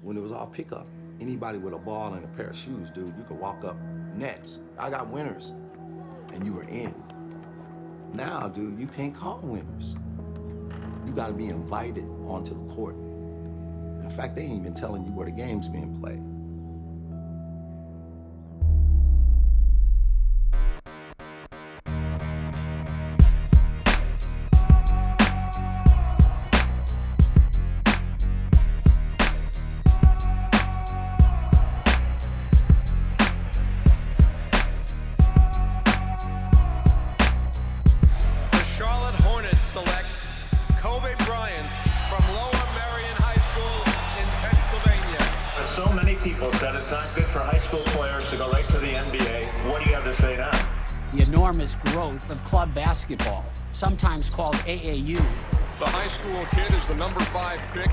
when it was all pickup. Anybody with a ball and a pair of shoes, dude, you could walk up next. I got winners, and you were in. Now, dude, you can't call winners. You gotta be invited onto the court. In fact, they ain't even telling you where the game's being played. People said it's not good for high school players to go right to the NBA. What do you have to say now? The enormous growth of club basketball, sometimes called AAU. The high school kid is the number 5 pick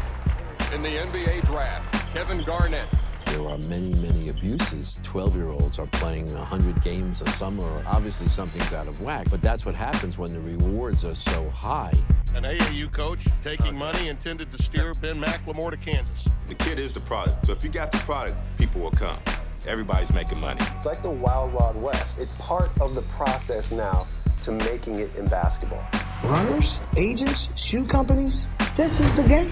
in the NBA draft, Kevin Garnett. There are many, many abuses. 12-year-olds are playing 100 games a summer. Obviously, something's out of whack, but that's what happens when the rewards are so high. An AAU coach taking money intended to steer Ben McLemore to Kansas. The kid is the product, so if you got the product, people will come. Everybody's making money. It's like the Wild Wild West. It's part of the process now to making it in basketball. Runners, agents, shoe companies, this is the game.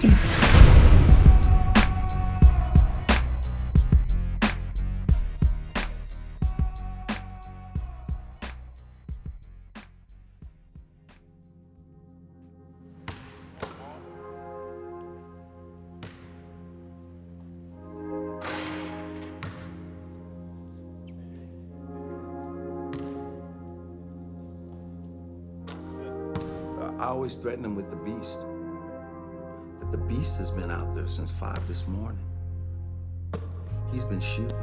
I always threaten him with the beast. That the beast has been out there since 5 this morning. He's been shooting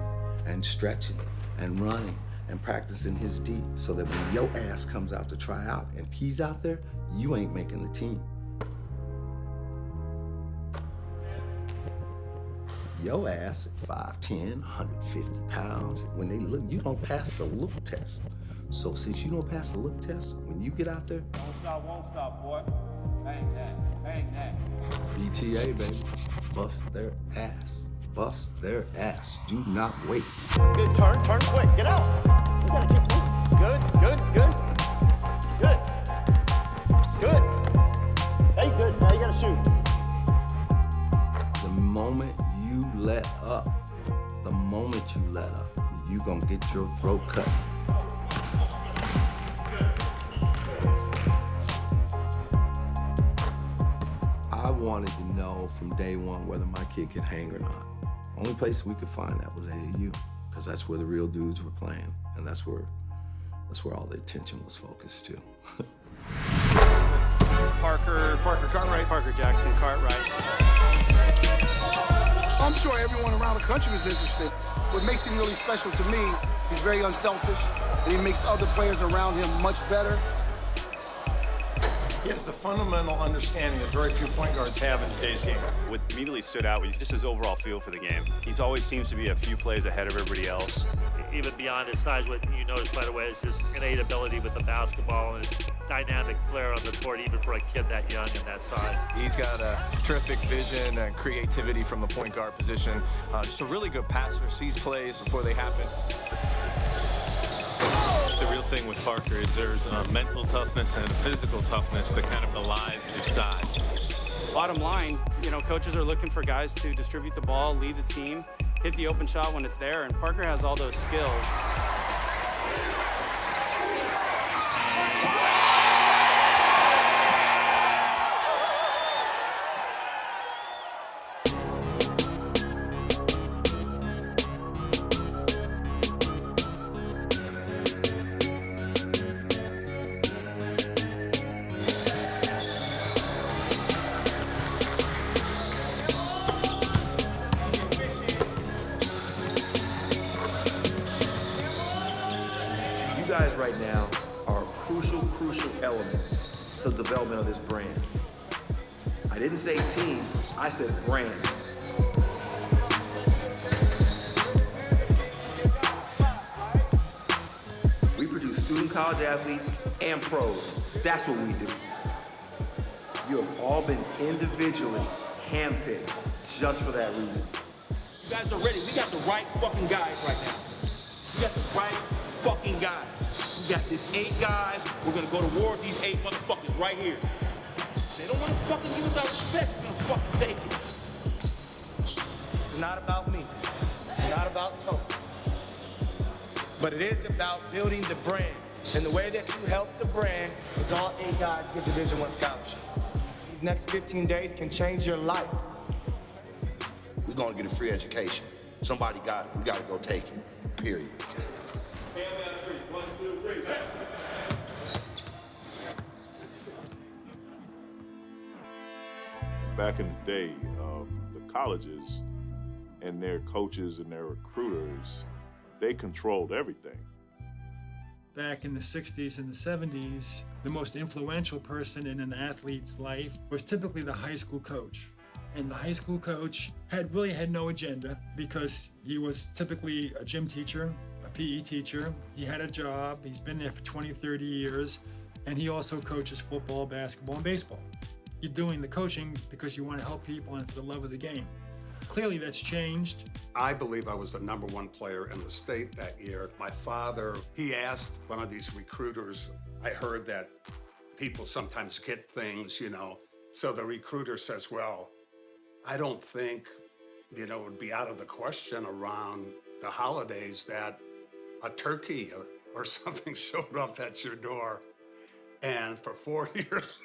and stretching and running and practicing his D so that when your ass comes out to try out and if he's out there, you ain't making the team. Your ass at 5'10", 150 pounds, when they look, you don't pass the look test. So since you don't pass the look test, when you get out there... Won't stop, boy. Bang that. BTA, baby. Bust their ass. Bust their ass. Do not wait. Good turn quick, get out. You gotta keep moving. Good. Hey, good, now you gotta shoot. The moment you let up, you gonna get your throat cut. I wanted to know from day one whether my kid could hang or not. Only place we could find that was AAU, because that's where the real dudes were playing, and that's where all the attention was focused too. Parker Cartwright. Parker Jackson Cartwright. I'm sure everyone around the country was interested. What makes him really special to me, he's very unselfish, and he makes other players around him much better. He has the fundamental understanding that very few point guards have in today's game. What immediately stood out was just his overall feel for the game. He always seems to be a few plays ahead of everybody else. Even beyond his size, what you notice right away is his innate ability with the basketball and his dynamic flair on the court, even for a kid that young and that size. He's got a terrific vision and creativity from the point guard position. Just a really good passer, sees plays before they happen. The real thing with Parker is there's a mental toughness and a physical toughness that kind of belies his size. Bottom line, coaches are looking for guys to distribute the ball, lead the team, hit the open shot when it's there, and Parker has all those skills. Guys right now are a crucial element to the development of this brand. I didn't say team, I said brand. We produce student college athletes and pros. That's what we do. You have all been individually handpicked just for that reason. guys are ready. We got the right fucking guys right now. We got the right fucking guys. We got these 8 guys. We're gonna go to war with these 8 motherfuckers right here. They don't wanna fucking give us our respect. We're gonna fucking take it. This is not about me. It's not about Tony. But it is about building the brand. And the way that you help the brand is all 8 guys get Division I scholarship. These next 15 days can change your life. We're gonna get a free education. Somebody got it. We gotta go take it. Period. Back in the day, the colleges and their coaches and their recruiters, they controlled everything. Back in the 60s and the 70s, the most influential person in an athlete's life was typically the high school coach. And the high school coach really had no agenda because he was typically a gym teacher, a PE teacher. He had a job, he's been there for 20, 30 years, and he also coaches football, basketball, and baseball. You're doing the coaching because you want to help people and for the love of the game. Clearly that's changed. I believe I was the #1 player in the state that year. My father, he asked one of these recruiters, I heard that people sometimes get things, you know. So the recruiter says, well, I don't think, you know, it would be out of the question around the holidays that a turkey or something showed up at your door. And for 4 years,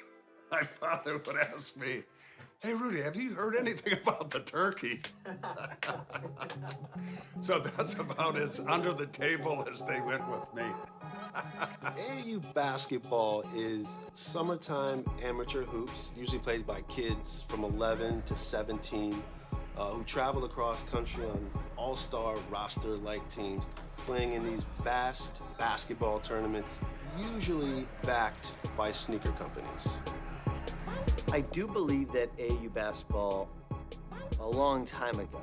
my father would ask me, hey, Rudy, have you heard anything about the turkey? So that's about as under the table as they went with me. AAU basketball is summertime amateur hoops, usually played by kids from 11 to 17 who travel across country on all-star roster-like teams, playing in these vast basketball tournaments, usually backed by sneaker companies. I do believe that AAU basketball, a long time ago,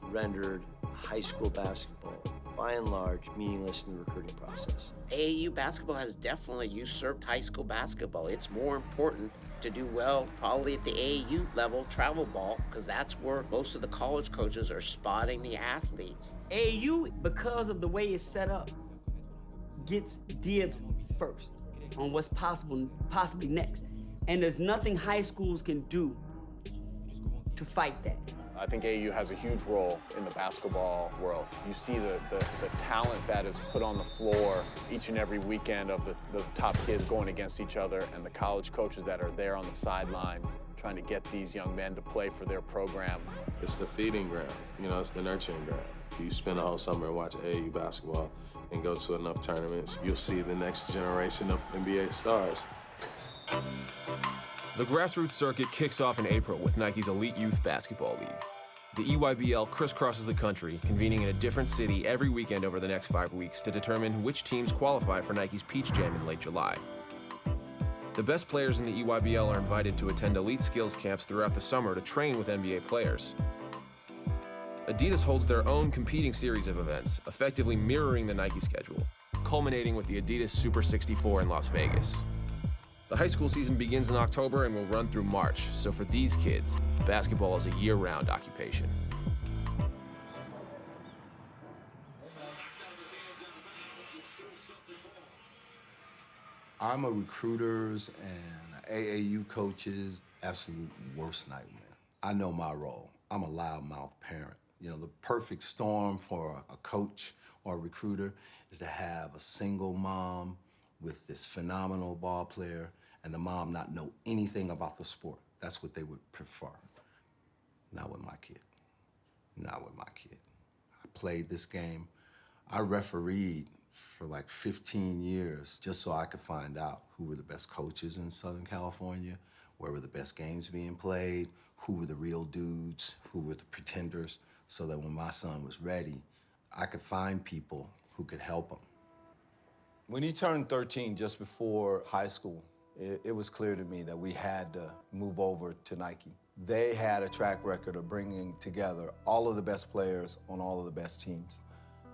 rendered high school basketball, by and large, meaningless in the recruiting process. AAU basketball has definitely usurped high school basketball. It's more important to do well probably at the AAU level, travel ball, because that's where most of the college coaches are spotting the athletes. AAU, because of the way it's set up, gets dibs first on what's possibly next. And there's nothing high schools can do to fight that. I think AAU has a huge role in the basketball world. You see the talent that is put on the floor each and every weekend of the top kids going against each other, and the college coaches that are there on the sideline trying to get these young men to play for their program. It's the feeding ground, you know, it's the nurturing ground. If you spend a whole summer watching AAU basketball and go to enough tournaments, you'll see the next generation of NBA stars. The grassroots circuit kicks off in April with Nike's Elite Youth Basketball League. The EYBL crisscrosses the country, convening in a different city every weekend over the next 5 weeks to determine which teams qualify for Nike's Peach Jam in late July. The best players in the EYBL are invited to attend elite skills camps throughout the summer to train with NBA players. Adidas holds their own competing series of events, effectively mirroring the Nike schedule, culminating with the Adidas Super 64 in Las Vegas. The high school season begins in October and will run through March, so for these kids, basketball is a year-round occupation. I'm a recruiter's and AAU coach's absolute worst nightmare. I know my role. I'm a loudmouth parent. You know, the perfect storm for a coach or a recruiter is to have a single mom with this phenomenal ball player and the mom not know anything about the sport. That's what they would prefer. Not with my kid. Not with my kid. I played this game. I refereed for like 15 years just so I could find out who were the best coaches in Southern California, where were the best games being played, who were the real dudes, who were the pretenders, so that when my son was ready, I could find people who could help him. When he turned 13, just before high school, it was clear to me that we had to move over to Nike. They had a track record of bringing together all of the best players on all of the best teams.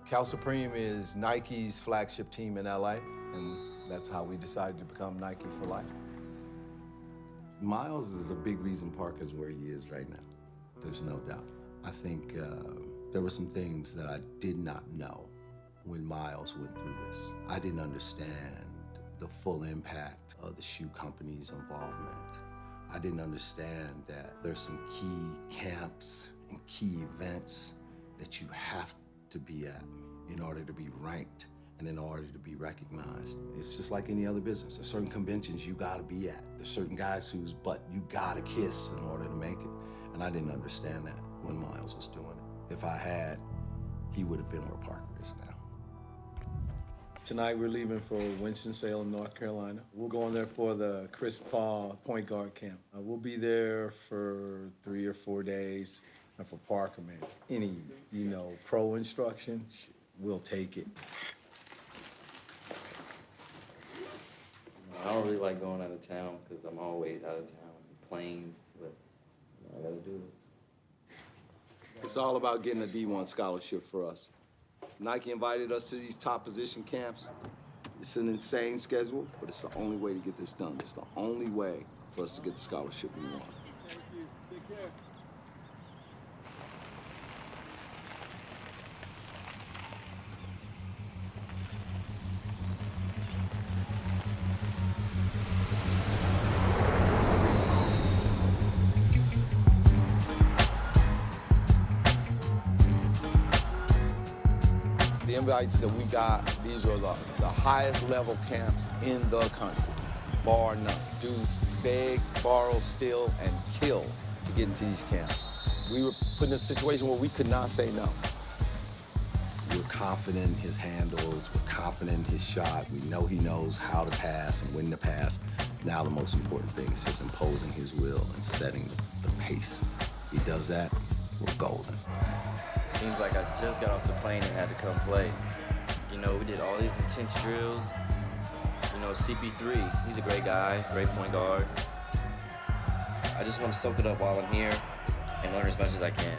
Cal Supreme is Nike's flagship team in LA, and that's how we decided to become Nike for life. Miles is a big reason Parker's where he is right now. There's no doubt. I think there were some things that I did not know when Miles went through this. I didn't understand the full impact of the shoe company's involvement. I didn't understand that there's some key camps and key events that you have to be at in order to be ranked and in order to be recognized. It's just like any other business. There's certain conventions you gotta be at. There's certain guys whose butt you gotta kiss in order to make it. And I didn't understand that when Miles was doing it. If I had, he would have been where Parker is now. Tonight we're leaving for Winston-Salem, North Carolina. We're going there for the Chris Paul point guard camp. We'll be there for 3 or 4 days. And for Parker, man, any, pro instruction, we'll take it. I don't really like going out of town because I'm always out of town, planes, but I gotta do this. It's all about getting a D1 scholarship for us. Nike invited us to these top position camps. It's an insane schedule, but it's the only way to get this done. It's the only way for us to get the scholarship we want. Thank you. Take care. The invites that we got, these are the highest level camps in the country, bar none. Dudes beg, borrow, steal, and kill to get into these camps. We were put in a situation where we could not say no. We're confident in his handles, we're confident in his shot. We know he knows how to pass and when to pass. Now the most important thing is just imposing his will and setting the pace. If he does that, we're golden. Seems like I just got off the plane and had to come play. We did all these intense drills. CP3, he's a great guy, great point guard. I just want to soak it up while I'm here and learn as much as I can.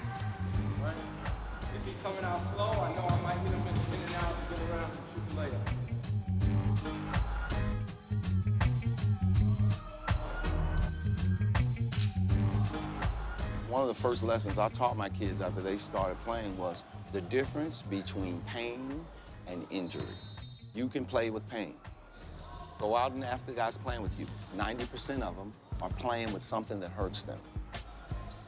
If he's coming out slow, I know I might hit him in and out to get around and shoot the layup. One of the first lessons I taught my kids after they started playing was the difference between pain and injury. You can play with pain. Go out and ask the guys playing with you. 90% of them are playing with something that hurts them.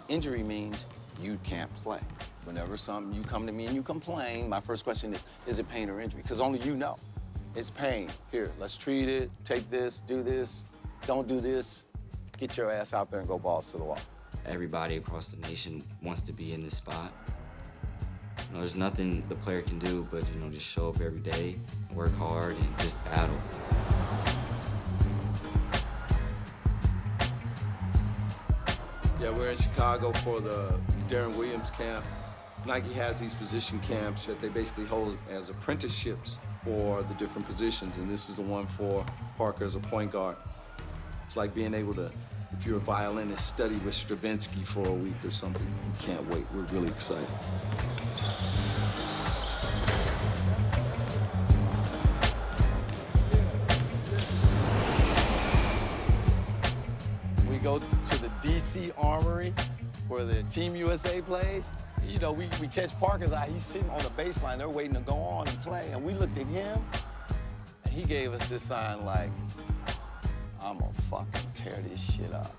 Injury means you can't play. Whenever you come to me and you complain, my first question is it pain or injury? Because only you know. It's pain. Here, let's treat it, take this, do this, don't do this. Get your ass out there and go balls to the wall. Everybody across the nation wants to be in this spot. There's nothing the player can do but, just show up every day, work hard, and just battle. Yeah, we're in Chicago for the Darren Williams camp. Nike has these position camps that they basically hold as apprenticeships for the different positions, and this is the one for Parker as a point guard. It's like being able to, if you're a violinist, study with Stravinsky for a week or something. We can't wait. We're really excited. We go to the DC Armory where the Team USA plays. We catch Parker's eye. He's sitting on the baseline. They're waiting to go on and play. And we looked at him, and he gave us this sign like, I'm gonna fucking tear this shit up.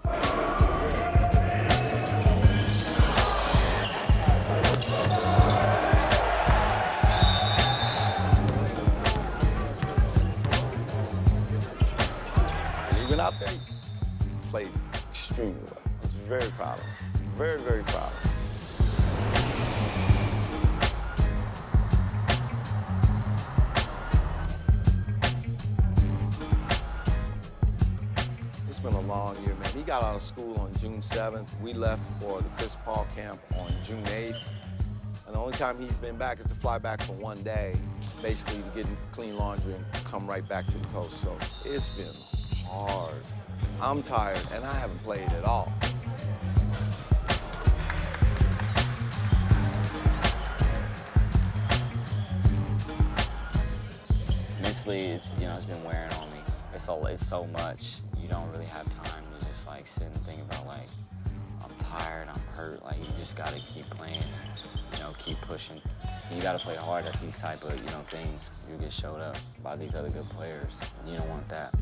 And he went out there, he played extremely well. I was very proud of him. Very, very proud of him. It's been a long year, man. He got out of school on June 7th. We left for the Chris Paul camp on June 8th. And the only time he's been back is to fly back for one day, basically to get clean laundry and come right back to the coast. So it's been hard. I'm tired, and I haven't played at all. Mentally, it's been wearing on me. It's so much. You don't really have time to just sit and think about I'm tired, I'm hurt. Like, you just gotta keep playing, you know, keep pushing. You gotta play hard at these type of, you know, things. You get showed up by these other good players, and you don't want that.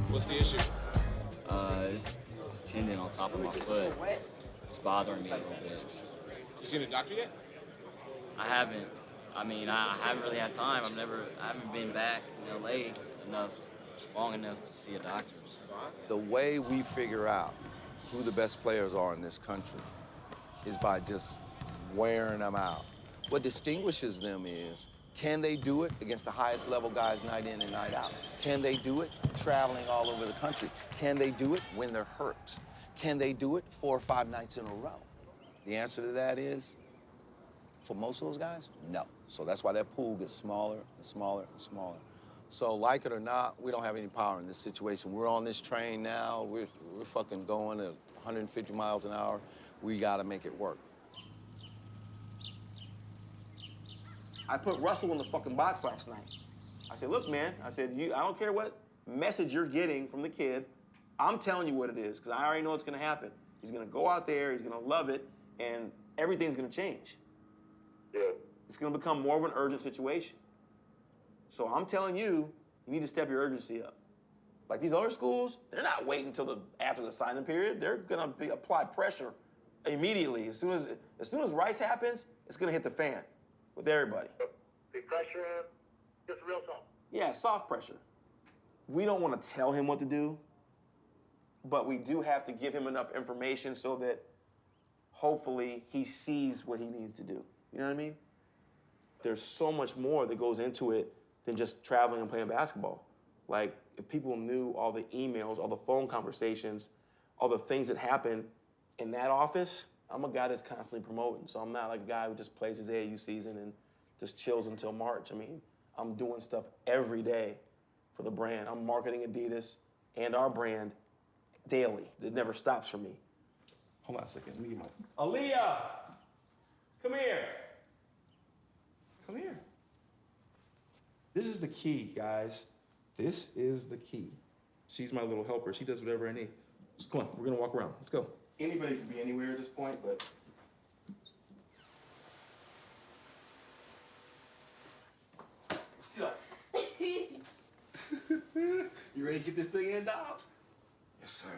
What's the issue? It's tendon on top of my foot. It's bothering me a little bit. You seen a doctor yet? I haven't. I mean, I haven't really had time. I haven't been back in LA long enough to see a doctor. The way we figure out who the best players are in this country is by just wearing them out. What distinguishes them is, can they do it against the highest level guys night in and night out? Can they do it traveling all over the country? Can they do it when they're hurt? Can they do it 4 or 5 nights in a row? The answer to that is, for most of those guys, no. So that's why that pool gets smaller and smaller and smaller. So like it or not, we don't have any power in this situation. We're on this train now. We're fucking going at 150 miles an hour. We gotta make it work. I put Russell in the fucking box last night. I said, look, man, I said, I don't care what message you're getting from the kid. I'm telling you what it is, because I already know what's gonna happen. He's gonna go out there, he's gonna love it, and everything's gonna change. Yeah. It's gonna become more of an urgent situation. So I'm telling you, you need to step your urgency up. Like these other schools, they're not waiting until after the signing period. They're gonna apply pressure immediately. As soon as Rice happens, it's gonna hit the fan with everybody. Big pressure, just real soft. Yeah, soft pressure. We don't want to tell him what to do, but we do have to give him enough information so that hopefully he sees what he needs to do. You know what I mean? There's so much more that goes into it than just traveling and playing basketball. Like, if people knew all the emails, all the phone conversations, all the things that happen in that office, I'm a guy that's constantly promoting. So I'm not like a guy who just plays his AAU season and just chills until March. I mean, I'm doing stuff every day for the brand. I'm marketing Adidas and our brand daily. It never stops for me. Hold on a second, let me get my... Aaliyah! Come here. Come here. This is the key, guys. This is the key. She's my little helper. She does whatever I need. So come on, we're gonna walk around. Let's go. Anybody can be anywhere at this point, but... You ready to get this thing in, dog? Yes, sir.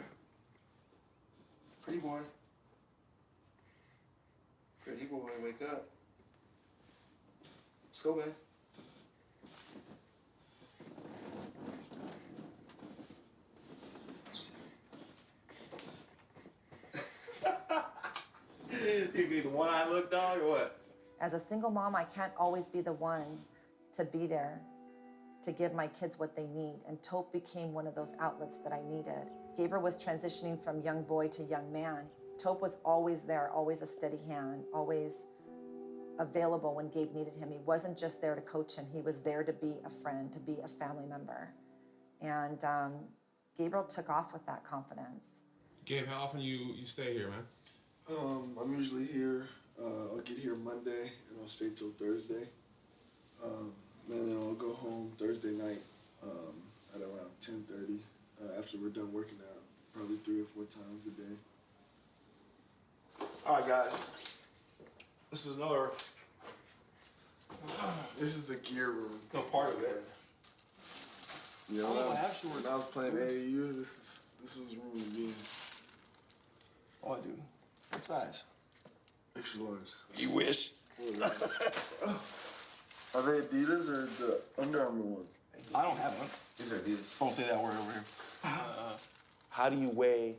Pretty boy. Pretty boy, wake up. Let's go, man. You be the one-eye look, dog, or what? As a single mom, I can't always be the one to be there to give my kids what they need, and Tope became one of those outlets that I needed. Gabriel was transitioning from young boy to young man. Tope was always there, always a steady hand, always available when Gabe needed him. He wasn't just there to coach him, he was there to be a friend, to be a family member. And Gabriel took off with that confidence. Gabe, how often you stay here, man? I'm usually here. I'll get here Monday and I'll stay till Thursday. And then I'll go home Thursday night at around 10:30 after we're done working out, probably 3 or 4 times a day. All right, guys. This is another... This is the gear room. No part of it. Yeah, when I was playing AAU, this was room to be in. Oh, I do. What size? Extra large. You wish. Are they Adidas or the Under Armour ones? I don't have one. These are Adidas. Don't say that word over here. How do you weigh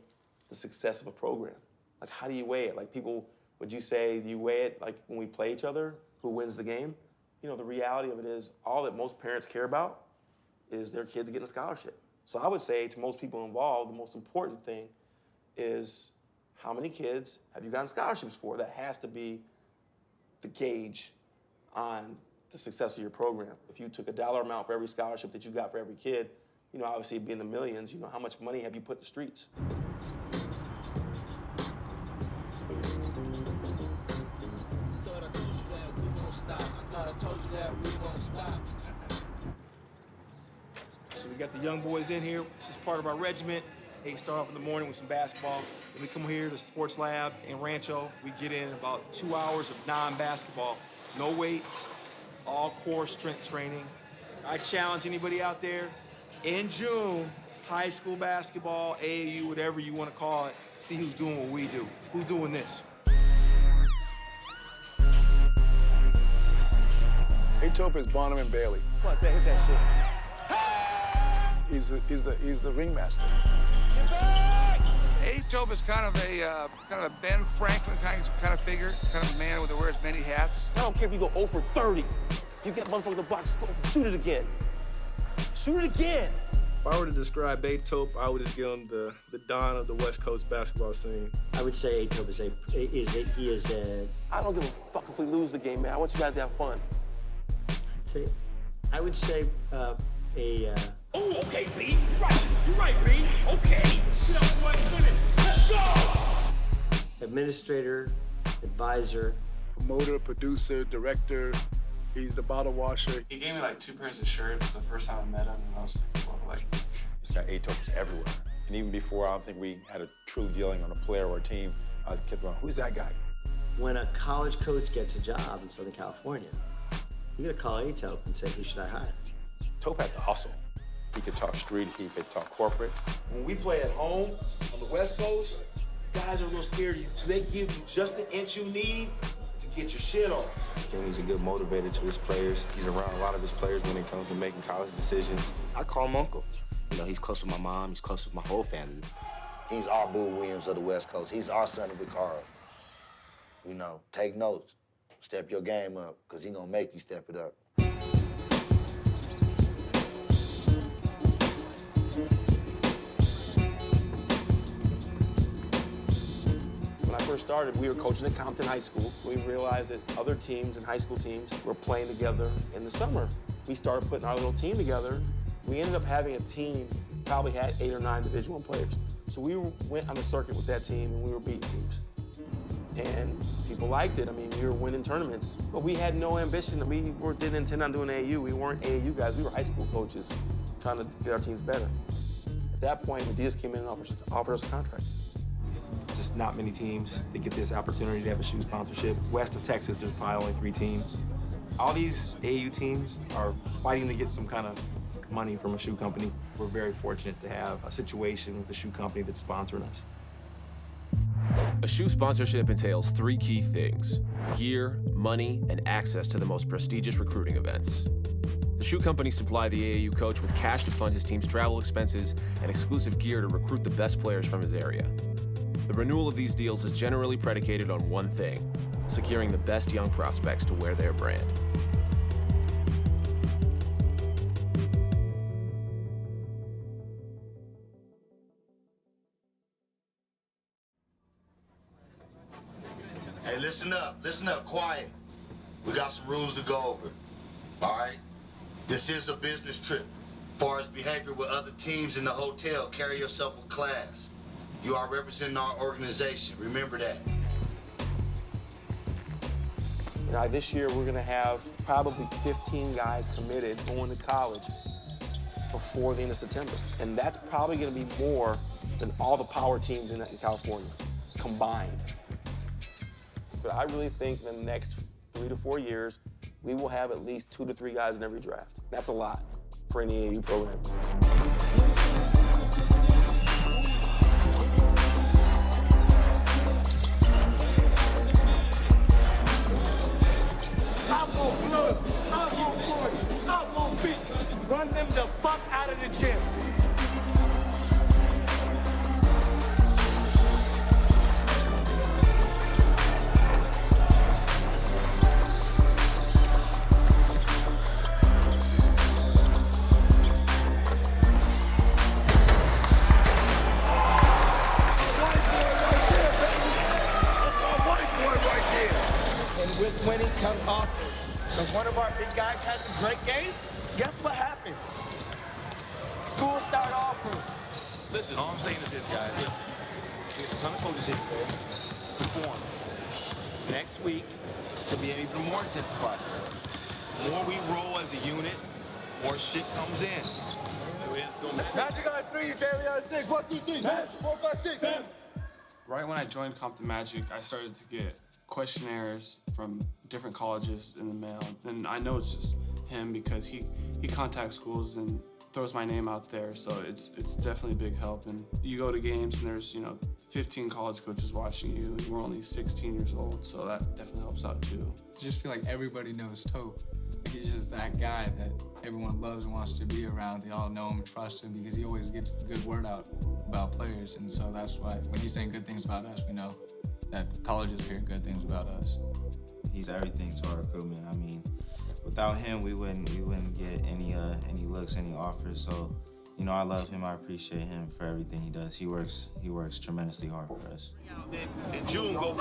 the success of a program? Like, how do you weigh it? Like, people, would you say you weigh it like when we play each other, who wins the game? You know, the reality of it is all that most parents care about is their kids getting a scholarship. So I would say to most people involved, the most important thing is how many kids have you gotten scholarships for? That has to be the gauge on the success of your program. If you took a dollar amount for every scholarship that you got for every kid, you know, obviously it'd be in the millions. You know, how much money have you put in the streets? So we got the young boys in here. This is part of our regiment. They start off in the morning with some basketball. Then we come here to the sports lab in Rancho. We get in about 2 hours of non-basketball. No weights, all core strength training. I challenge anybody out there, in June, high school basketball, AAU, whatever you want to call it, see who's doing what we do. Who's doing this? A-Tope is Bonham and Bailey. Come on, say, hit that shit. He's the ringmaster. A-Tope is kind of a Ben Franklin kind of figure, kind of a man who wears many hats. I don't care if you go 0 for 30. You get motherfucker the box, shoot it again. Shoot it again. If I were to describe A-Tope, I would just give him the Don of the West Coast basketball scene. I would say A-Tope is I don't give a fuck if we lose the game, man. I want you guys to have fun. I would say Oh, okay, B. You're right, B. Okay. Get up, boy, finish. Let's go! administrator, advisor. Promoter, producer, director. He's the bottle washer. He gave me like 2 pairs of shirts the first time I met him, and I was like, well, like. This guy A-Tope is everywhere. And even before I don't think we had a true dealing on a player or a team, I was kept going, who's that guy? When a college coach gets a job in Southern California, you gotta call A-Tope and say, who should I hire? Tope had the hustle. He could talk street, he could talk corporate. When we play at home on the West Coast, guys are a little scared of you. So they give you just the inch you need to get your shit off. And he's a good motivator to his players. He's around a lot of his players when it comes to making college decisions. I call him Uncle. You know, he's close with my mom, he's close with my whole family. He's our Boo Williams of the West Coast. He's our son of Vicaro. You know, take notes. Step your game up, because he's gonna make you step it up. When I first started, we were coaching at Compton High School. We realized that other teams and high school teams were playing together in the summer. We started putting our little team together. We ended up having a team, probably had 8 or 9 Division I players. So we went on the circuit with that team, and we were beating teams. And people liked it. I mean, we were winning tournaments, but we had no ambition. We didn't intend on doing AAU. We weren't AAU guys. We were high school coaches trying to get our teams better. At that point, Adidas came in and offered us a contract. Just not many teams that get this opportunity to have a shoe sponsorship. West of Texas, there's probably only 3 teams. All these AAU teams are fighting to get some kind of money from a shoe company. We're very fortunate to have a situation with a shoe company that's sponsoring us. A shoe sponsorship entails 3 key things: gear, money, and access to the most prestigious recruiting events. The shoe companies supply the AAU coach with cash to fund his team's travel expenses and exclusive gear to recruit the best players from his area. The renewal of these deals is generally predicated on one thing: securing the best young prospects to wear their brand. Hey, listen up, quiet. We got some rules to go over, all right? This is a business trip. As far as behavior with other teams in the hotel, carry yourself with class. You are representing our organization, remember that. You know, this year we're gonna have probably 15 guys committed going to college before the end of September. And that's probably gonna be more than all the power teams in California combined. But I really think in the next 3 to 4 years, we will have at least 2 to 3 guys in every draft. That's a lot for any AAU program. I won't look, I won't point, I won't beat. Run them the fuck out of the gym. With winning comes offense. So one of our big guys has a great game, guess what happened? School started offering. Listen, all I'm saying is this, guys. Listen, we have a ton of coaches here today. Perform. Next week, it's gonna be even more intensified. The more we roll as a unit, more shit comes in. Magic on 3, Bailey on 6. 1, 2, 3. 4, 5, 6. Right when I joined Compton Magic, I started to get questionnaires from different colleges in the mail. And I know it's just him because he contacts schools and throws my name out there, so it's definitely a big help. And you go to games and there's 15 college coaches watching you, and we're only 16 years old, so that definitely helps out too. I just feel like everybody knows Tope. He's just that guy that everyone loves and wants to be around. They all know him and trust him because he always gets the good word out about players, and so that's why when he's saying good things about us, we know that colleges are hearing good things about us. He's everything to our recruitment. I mean, without him, we wouldn't get any looks, any offers. So, I love him. I appreciate him for everything he does. He works tremendously hard for us. In June, go.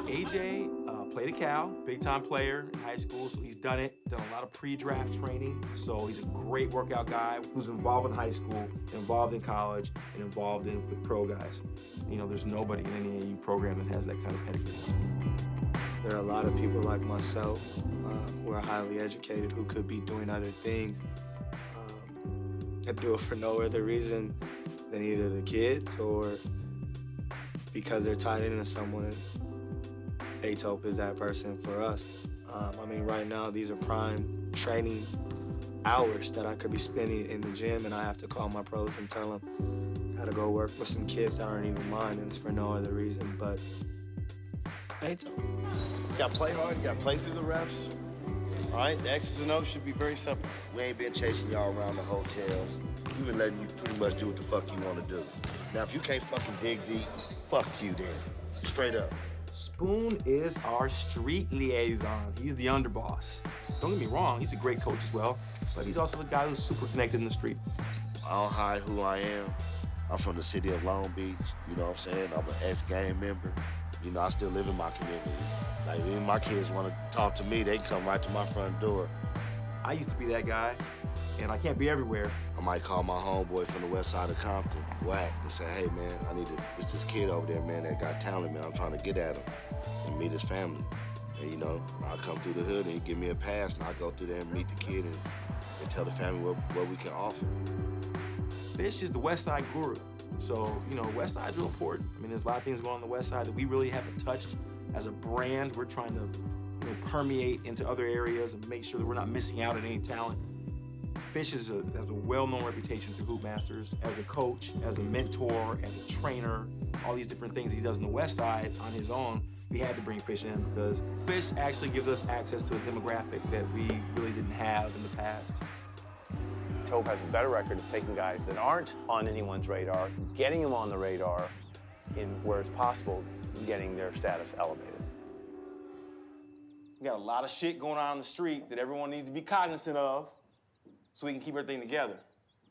AJ played at Cal, big-time player in high school, so he's done a lot of pre-draft training. So he's a great workout guy who's involved in high school, involved in college, and involved with pro guys. There's nobody in any AAU program that has that kind of pedigree. There are a lot of people like myself who are highly educated who could be doing other things that do it for no other reason than either the kids or because they're tied into someone. Tope is that person for us. Right now, these are prime training hours that I could be spending in the gym, and I have to call my pros and tell them I gotta go work with some kids that aren't even mine, and it's for no other reason but Tope. You gotta play hard, you gotta play through the refs. All right, the X's and O's should be very simple. We ain't been chasing y'all around the hotels. We've been letting you pretty much do what the fuck you wanna do. Now, if you can't fucking dig deep, fuck you then. Straight up. Spoon is our street liaison. He's the underboss. Don't get me wrong, he's a great coach as well, but he's also the guy who's super connected in the street. I don't hide who I am. I'm from the city of Long Beach, you know what I'm saying? I'm an ex-gang member. I still live in my community. Like, even my kids want to talk to me, they come right to my front door. I used to be that guy, and I can't be everywhere. I might call my homeboy from the west side of Compton, Whack, and say, hey, man, it's this kid over there, man, that got talent, man. I'm trying to get at him and meet his family. And, I'll come through the hood and he give me a pass, and I'll go through there and meet the kid and tell the family what we can offer. Fish is the West Side guru. So, West Side's real important. There's a lot of things going on the West Side that we really haven't touched as a brand. We're trying to permeate into other areas and make sure that we're not missing out on any talent. Fish has a well-known reputation through Hoop Masters as a coach, as a mentor, as a trainer, all these different things that he does on the West Side on his own. We had to bring Fish in because Fish actually gives us access to a demographic that we really didn't have in the past. Tope has a better record of taking guys that aren't on anyone's radar, getting them on the radar in where it's possible, getting their status elevated. We got a lot of shit going on the street that everyone needs to be cognizant of so we can keep everything together.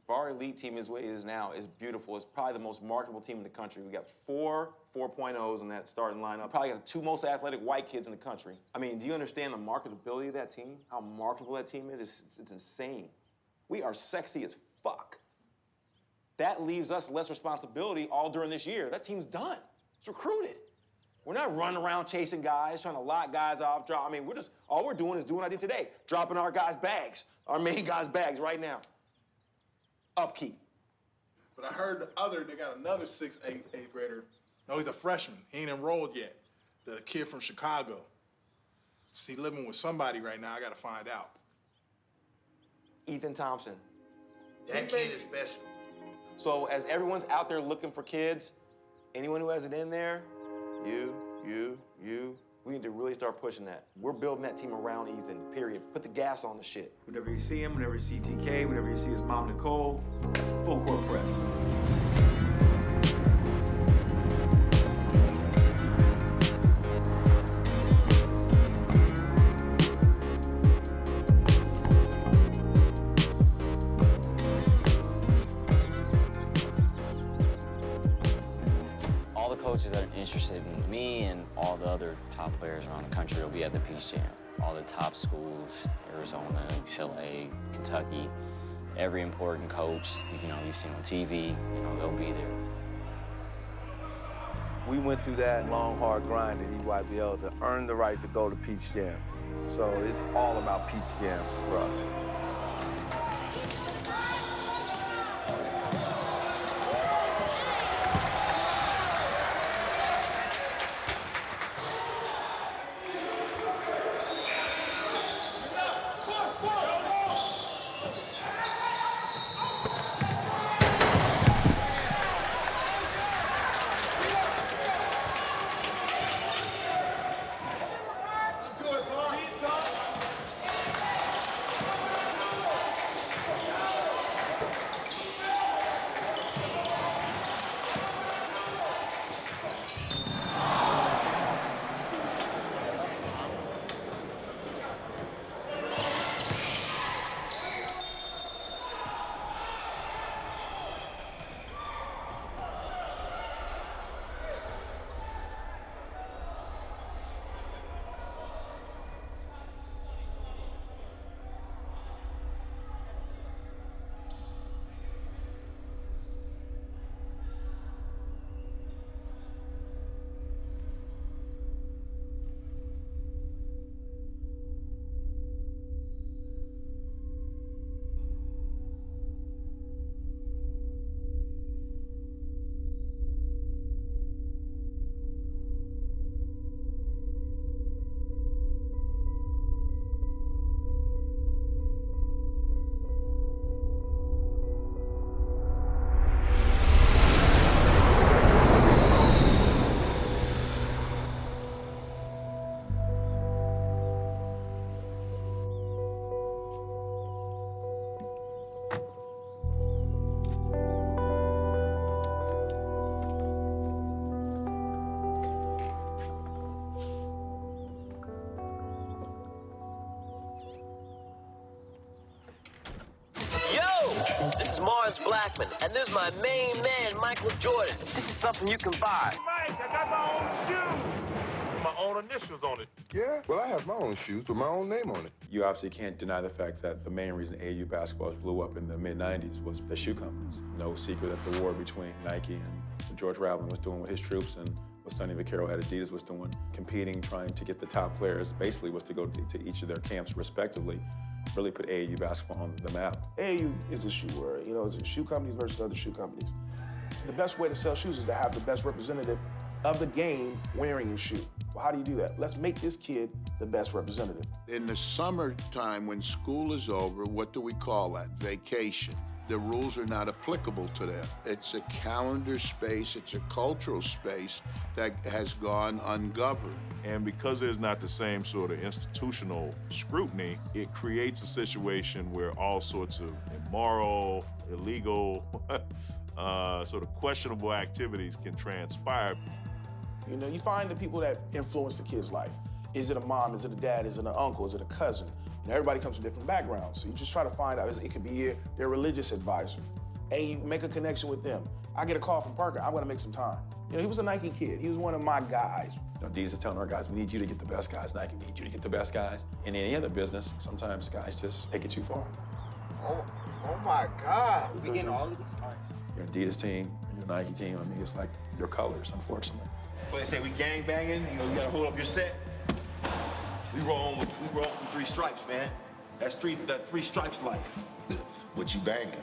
If our elite team is what it is now, is beautiful. It's probably the most marketable team in the country. We got 4 4.0s in that starting lineup. Probably got the 2 most athletic white kids in the country. Do you understand the marketability of that team? How marketable that team is? It's insane. We are sexy as fuck. That leaves us less responsibility all during this year. That team's done. It's recruited. We're not running around chasing guys, trying to lock guys off, drop. All we're doing is doing what I did today, dropping our guys' bags, our main guys' bags right now. Upkeep. But I heard they got another 6th, 8th grader. No, he's a freshman. He ain't enrolled yet. The kid from Chicago. He's living with somebody right now. I gotta find out. Ethan Thompson. That kid is special. So as everyone's out there looking for kids, anyone who has it in there, you, we need to really start pushing that. We're building that team around Ethan, period. Put the gas on the shit. Whenever you see him, whenever you see TK, whenever you see his mom, Nicole, full court press. Coaches that are interested in me and all the other top players around the country will be at the Peach Jam. All the top schools, Arizona, UCLA, Kentucky, every important coach, you've seen on TV, they'll be there. We went through that long, hard grind at EYBL to earn the right to go to Peach Jam. So it's all about Peach Jam for us. Blackman, and this is my main man, Michael Jordan. This is something you can buy. Mike, I got my own shoes. My own initials on it. Yeah, well, I have my own shoes with my own name on it. You obviously can't deny the fact that the main reason AAU basketball blew up in the mid-90s was the shoe companies. No secret that the war between Nike and George Raveling was doing with his troops and what Sonny Vaccaro had Adidas was doing, competing, trying to get the top players, basically was to go to each of their camps respectively, really put AAU basketball on the map. AAU is a shoe word. You know, it's shoe companies versus other shoe companies. The best way to sell shoes is to have the best representative of the game wearing your shoe. Well, how do you do that? Let's make this kid the best representative. In the summertime, when school is over, what do we call that? Vacation. The rules are not applicable to them. It's a calendar space, it's a cultural space that has gone ungoverned. And because there's not the same sort of institutional scrutiny, it creates a situation where all sorts of immoral, illegal, sort of questionable activities can transpire. You know, you find the people that influence the kid's life. Is it a mom? Is it a dad? Is it an uncle? Is it a cousin? And everybody comes from different backgrounds. So you just try to find out. It could be their religious advisor. And you make a connection with them. I get a call from Parker. I'm going to make some time. You know, he was a Nike kid. He was one of my guys. Adidas is telling our guys, we need you to get the best guys. Nike, we need you to get the best guys. In any other business, sometimes guys just take it too far. Oh my God. We getting all of this? Your Adidas team, your Nike team, I mean, it's like your colors, unfortunately. But they say we gang banging, you know, you gotta hold up your set. We roll from 3 stripes, man. That three stripes life. What you banging?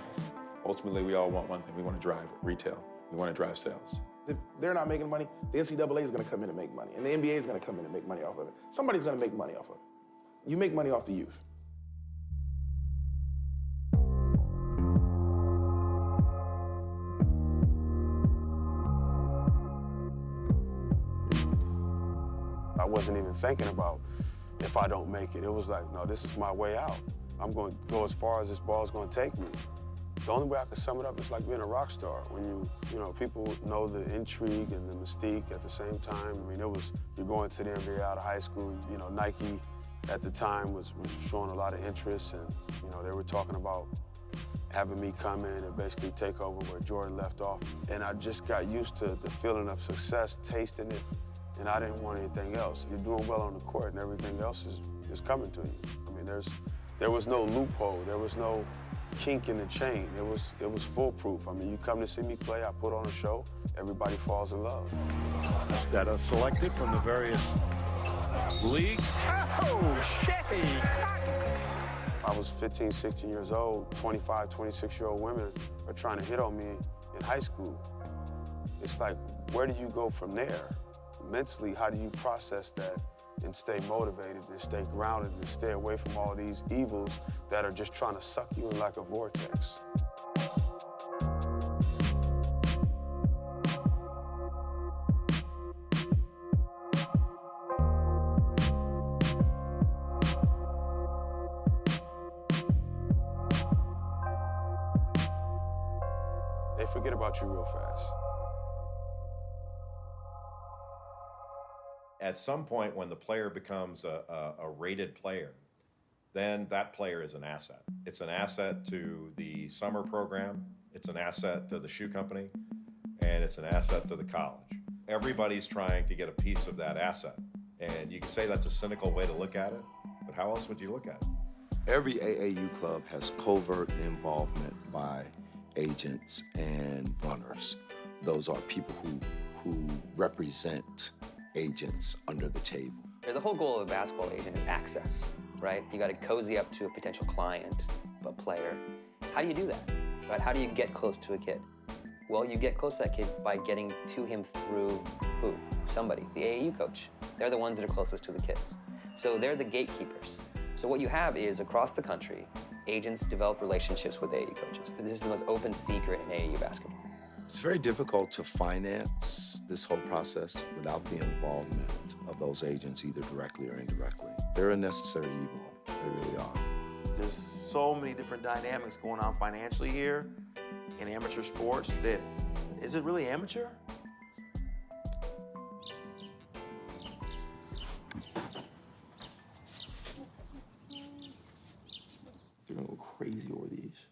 Ultimately, we all want one thing. We want to drive retail. We want to drive sales. If they're not making money, the NCAA is going to come in and make money. And the NBA is going to come in and make money off of it. Somebody's going to make money off of it. You make money off the youth. I wasn't even thinking about if I don't make it. It was like, no, this is my way out. I'm going to go as far as this ball's going to take me. The only way I can sum it up is like being a rock star. When you know, people know the intrigue and the mystique at the same time. I mean, you're going to the NBA out of high school. You know, Nike at the time was showing a lot of interest, and you know, they were talking about having me come in and basically take over where Jordan left off. And I just got used to the feeling of success, tasting it, and I didn't want anything else. You're doing well on the court, and everything else is coming to you. I mean, there was no loophole. There was no kink in the chain. It was foolproof. I mean, you come to see me play, I put on a show, everybody falls in love. That are selected from the various leagues. Oh, shit! I was 15, 16 years old. 25, 26-year-old women are trying to hit on me in high school. It's like, where do you go from there? Mentally, how do you process that and stay motivated and stay grounded and stay away from all these evils that are just trying to suck you in like a vortex? They forget about you real fast. At some point, when the player becomes a rated player, then that player is an asset. It's an asset to the summer program, it's an asset to the shoe company, and it's an asset to the college. Everybody's trying to get a piece of that asset. And you can say that's a cynical way to look at it, but how else would you look at it? Every AAU club has covert involvement by agents and runners. Those are people who represent agents under the table. The whole goal of a basketball agent is access, right? You got to cozy up to a potential client, a player. How do you do that, right? How do you get close to a kid? Well, you get close to that kid by getting to him through who? Somebody, the AAU coach. They're the ones that are closest to the kids. So they're the gatekeepers. So what you have is, across the country, agents develop relationships with AAU coaches. This is the most open secret in AAU basketball. It's very difficult to finance this whole process without the involvement of those agents, either directly or indirectly. They're a necessary evil. They really are. There's so many different dynamics going on financially here in amateur sports that, is it really amateur? They're gonna go crazy over these.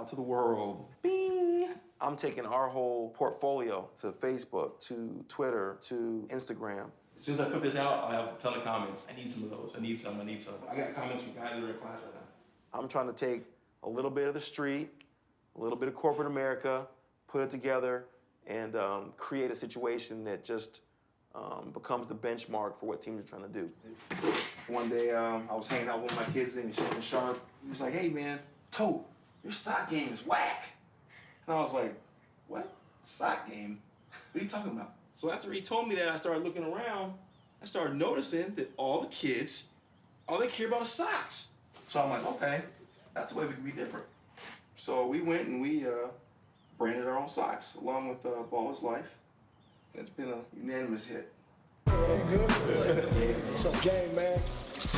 out to the world. Bing! I'm taking our whole portfolio to Facebook, to Twitter, to Instagram. As soon as I put this out, I have a ton of comments. I need some of those. I need some. I got comments from guys that are in class right now. I'm trying to take a little bit of the street, a little bit of corporate America, put it together, and create a situation that just becomes the benchmark for what teams are trying to do. One day, I was hanging out with one of my kids named Sharp. He was like, "Hey, man, Toe, your sock game is whack." And I was like, "What? Sock game? What are you talking about?" So after he told me that, I started looking around. I started noticing that all the kids, all they care about is socks. So I'm like, okay, that's the way we can be different. So we went and we branded our own socks along with Ball is Life. It's been a unanimous hit. That's good. So game, man.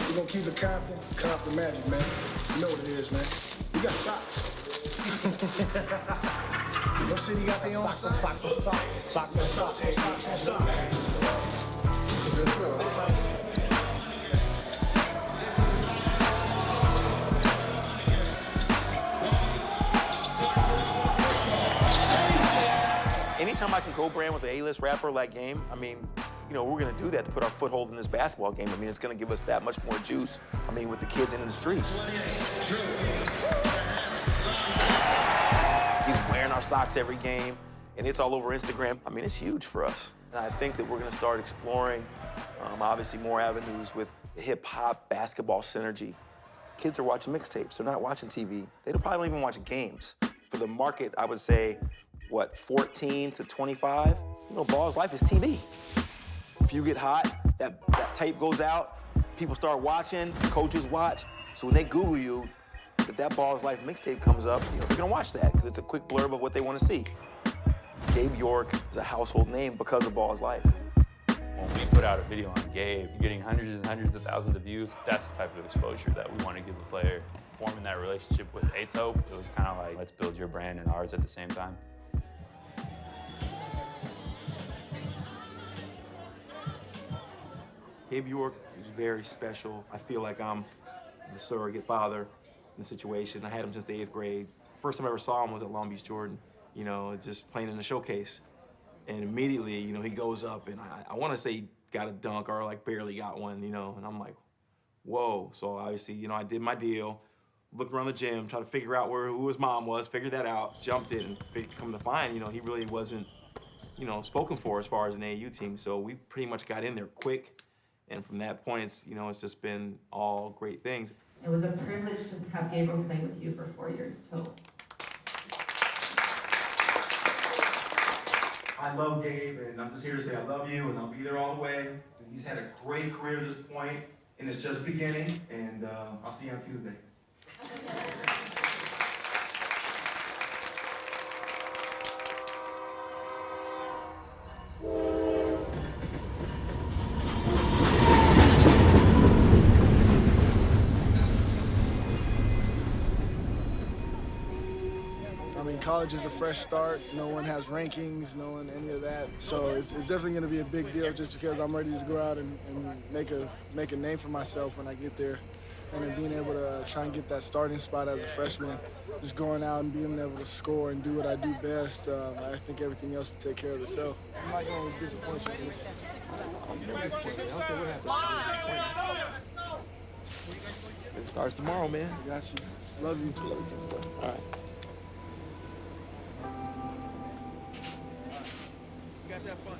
We're gonna keep it Compton magic, man. You know what it is, man. We got socks. Your city got their own socks? Socks. Anytime I can co-brand with an A-list rapper like Game, I mean, you know, we're gonna do that to put our foothold in this basketball game. I mean, it's gonna give us that much more juice, I mean, with the kids in the streets. He's wearing our socks every game, and it's all over Instagram. I mean, it's huge for us. And I think that we're gonna start exploring, obviously, more avenues with the hip-hop basketball synergy. Kids are watching mixtapes. They're not watching TV. They probably don't even watch games. For the market, I would say, 14 to 25? You know, Ball's Life is TV. If you get hot, that tape goes out, people start watching, coaches watch. So when they Google you, if that Ball's Life mixtape comes up, you know, they're gonna watch that because it's a quick blurb of what they want to see. Gabe York is a household name because of Ball's Life. When we put out a video on Gabe, getting hundreds and hundreds of thousands of views, that's the type of exposure that we want to give a player. Forming that relationship with Atope, it was kind of like, let's build your brand and ours at the same time. Gabe York is very special. I feel like I'm the surrogate father in the situation. I had him since the 8th grade. First time I ever saw him was at Long Beach Jordan, you know, just playing in the showcase. And immediately, you know, he goes up and I want to say he got a dunk or like barely got one, you know, and I'm like, whoa. So obviously, you know, I did my deal, looked around the gym, tried to figure out who his mom was, figured that out, jumped in, and come to find, you know, he really wasn't, you know, spoken for as far as an AAU team. So we pretty much got in there quick. And from that point, it's just been all great things. It was a privilege to have Gabriel play with you for 4 years total. I love Gabe, and I'm just here to say I love you, and I'll be there all the way. He's had a great career to this point, and it's just beginning, and I'll see you on Tuesday. I mean, college is a fresh start. No one has rankings, no one any of that. So it's definitely going to be a big deal just because I'm ready to go out and make a name for myself when I get there. And then being able to try and get that starting spot as a freshman, just going out and being able to score and do what I do best, I think everything else will take care of itself. I'm not going to disappoint you. It starts tomorrow, man. I got you. Love you. Love you too. All right. You guys have fun.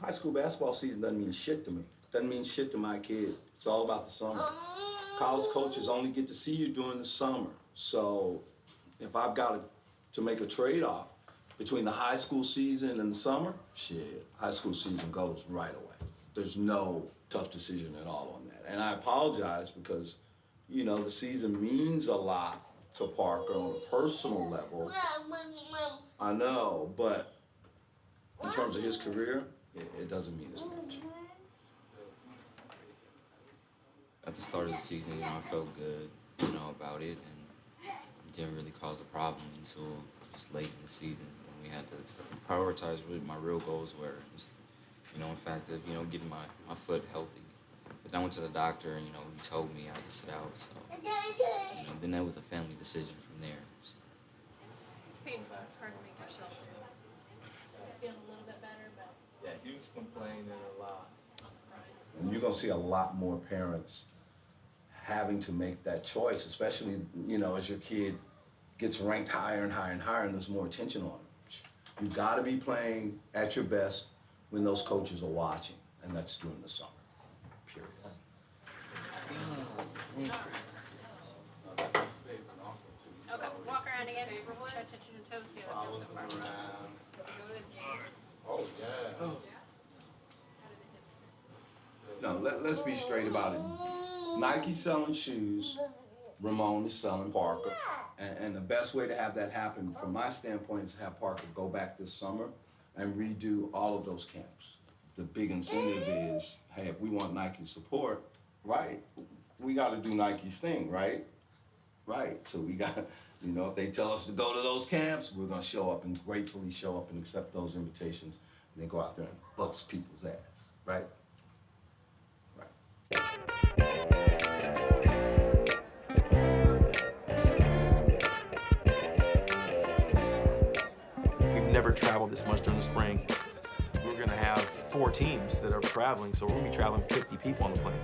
High school basketball season doesn't mean shit to me. Doesn't mean shit to my kid. It's all about the summer. College coaches only get to see you during the summer. So if I've got to make a trade-off between the high school season and the summer, shit, high school season goes right away. There's no tough decision at all on that. And I apologize because, you know, the season means a lot to Parker on a personal level. I know, but in terms of his career, it doesn't mean as much. At the start of the season, you know, I felt good, you know, about it, and it didn't really cause a problem until just late in the season when we had to prioritize what my real goals were. Just, you know, in fact, of, you know, getting my foot healthy. But then I went to the doctor, and, you know, he told me I had to sit out, so, you know, then that was a family decision from there. So. It's painful. It's hard to make yourself do. It's feeling a little bit better, but... Yeah, he was complaining a lot. And you're gonna see a lot more parents having to make that choice, especially, you know, as your kid gets ranked higher and higher and higher and there's more attention on him. You've gotta be playing at your best when those coaches are watching, and that's during the summer, period. Okay, walk around again. Try touching your toes, see how that feels so far. Go to the games. Oh, yeah. No, let's be straight about it. Nike's selling shoes, Ramon is selling Parker. And the best way to have that happen, from my standpoint, is have Parker go back this summer and redo all of those camps. The big incentive is, hey, if we want Nike support, right, we got to do Nike's thing, right? Right, so we got, you know, if they tell us to go to those camps, we're going to show up and gratefully show up and accept those invitations and then go out there and bust people's ass, right? We've never traveled this much during the spring. We're gonna have 4 teams that are traveling, so we're gonna be traveling 50 people on the plane.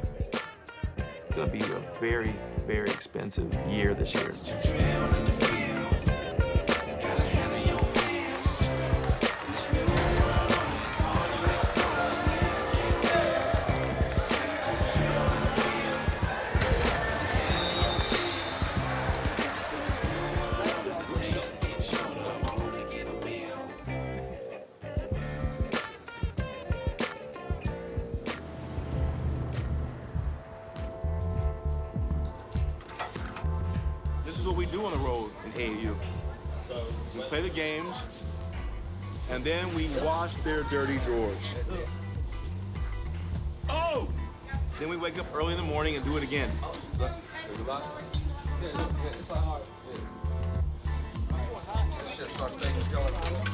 It's gonna be a very, very expensive year this year. This is what we do on the road in AAU. We play the games, and then we wash their dirty drawers. Oh! Then we wake up early in the morning and do it again.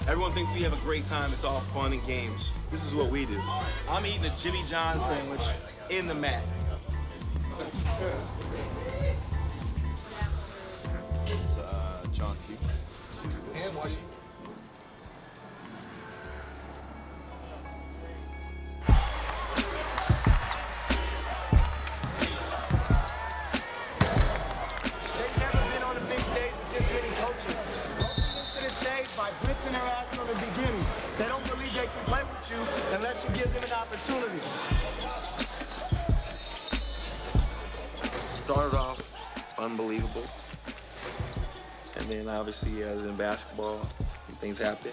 Everyone thinks we have a great time. It's all fun and games. This is what we do. I'm eating a Jimmy John sandwich in the mat. John Q. Hand washing. They've never been on a big stage with this many coaches. Coaches into the stage by blitzing their ass from the beginning. They don't believe they can play with you unless you give them an opportunity. Started off unbelievable. And then obviously as in basketball, things happen.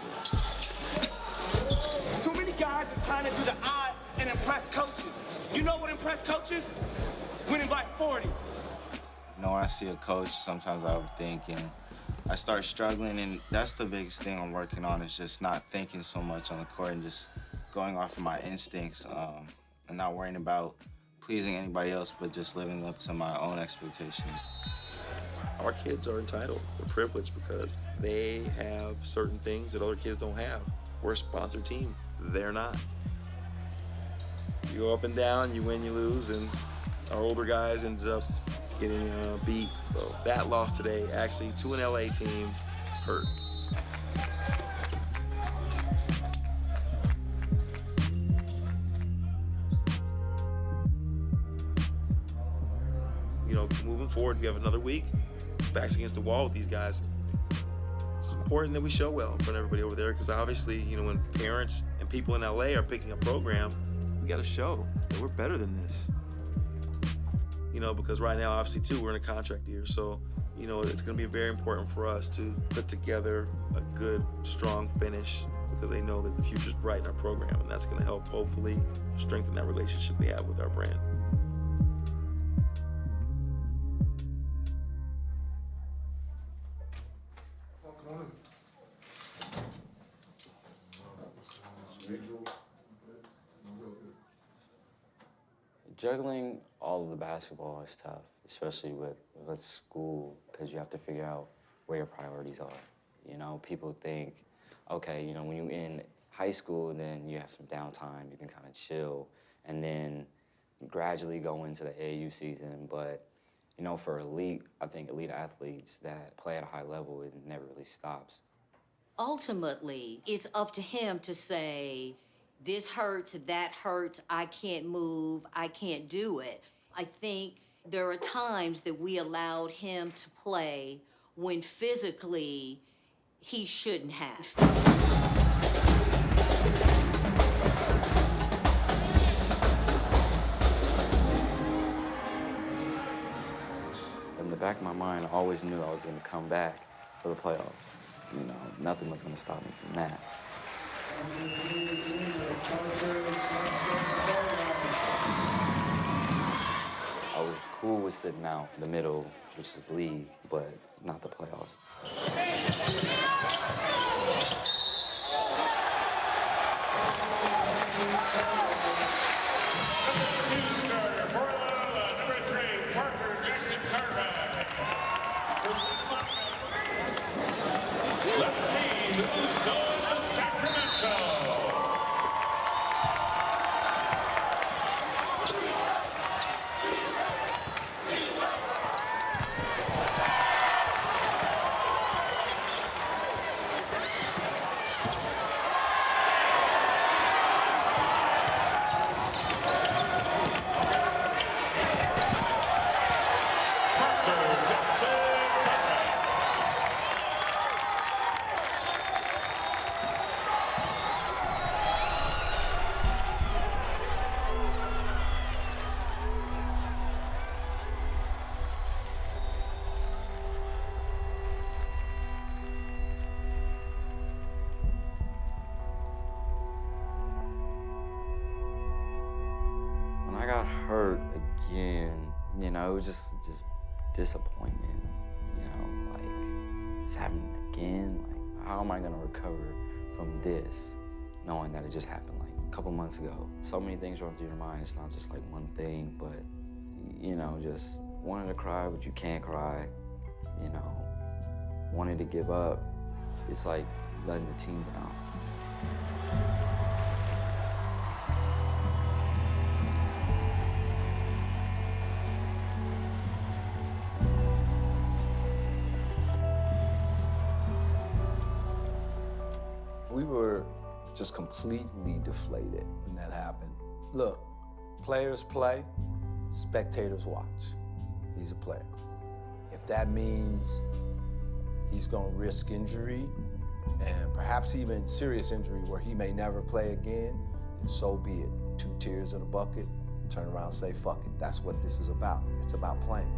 Too many guys are trying to do the eye and impress coaches. You know what impress coaches? Winning by 40. You know, when I see a coach, sometimes I overthink and I start struggling, and that's the biggest thing I'm working on, is just not thinking so much on the court and just going off of my instincts and not worrying about pleasing anybody else, but just living up to my own expectations. Our kids are entitled. They're privileged because they have certain things that other kids don't have. We're a sponsored team. They're not. You go up and down, you win, you lose, and our older guys ended up getting beat. So that loss today, actually, to an LA team, hurt. You know, moving forward, we have another week. Backs against the wall with these guys. It's important that we show well in front of everybody over there, because obviously, you know, when parents and people in LA are picking a program, we got to show that we're better than this. You know, because right now, obviously, too, we're in a contract year, so You know, it's going to be very important for us to put together a good, strong finish because they know that the future's bright in our program, and that's going to help hopefully strengthen that relationship we have with our brand. Juggling all of the basketball is tough, especially with school, because you have to figure out where your priorities are. You know, people think, okay, you know, when you're in high school, then you have some downtime, you can kind of chill, and then gradually go into the AAU season. But, you know, for I think elite athletes that play at a high level, it never really stops. Ultimately, it's up to him to say, this hurts, that hurts, I can't move, I can't do it. I think there are times that we allowed him to play when physically he shouldn't have. In the back of my mind, I always knew I was going to come back for the playoffs. You know, nothing was going to stop me from that. I was cool with sitting out the middle, which is the league, but not the playoffs. Two starter for Loyola, number 3, Parker Jackson Cartwright. Let's see who's going to Sacramento. When I got hurt again, you know, it was just disappointment. You know, like, it's happening again. Like, how am I gonna recover from this, knowing that it just happened like a couple months ago? So many things run through your mind. It's not just like one thing, but, you know, just wanting to cry, but you can't cry. You know, wanting to give up. It's like letting the team down. We were just completely deflated when that happened. Look, players play, spectators watch. He's a player. If that means he's gonna risk injury and perhaps even serious injury where he may never play again, then so be it. 2 tears in a bucket, turn around and say, fuck it. That's what this is about. It's about playing.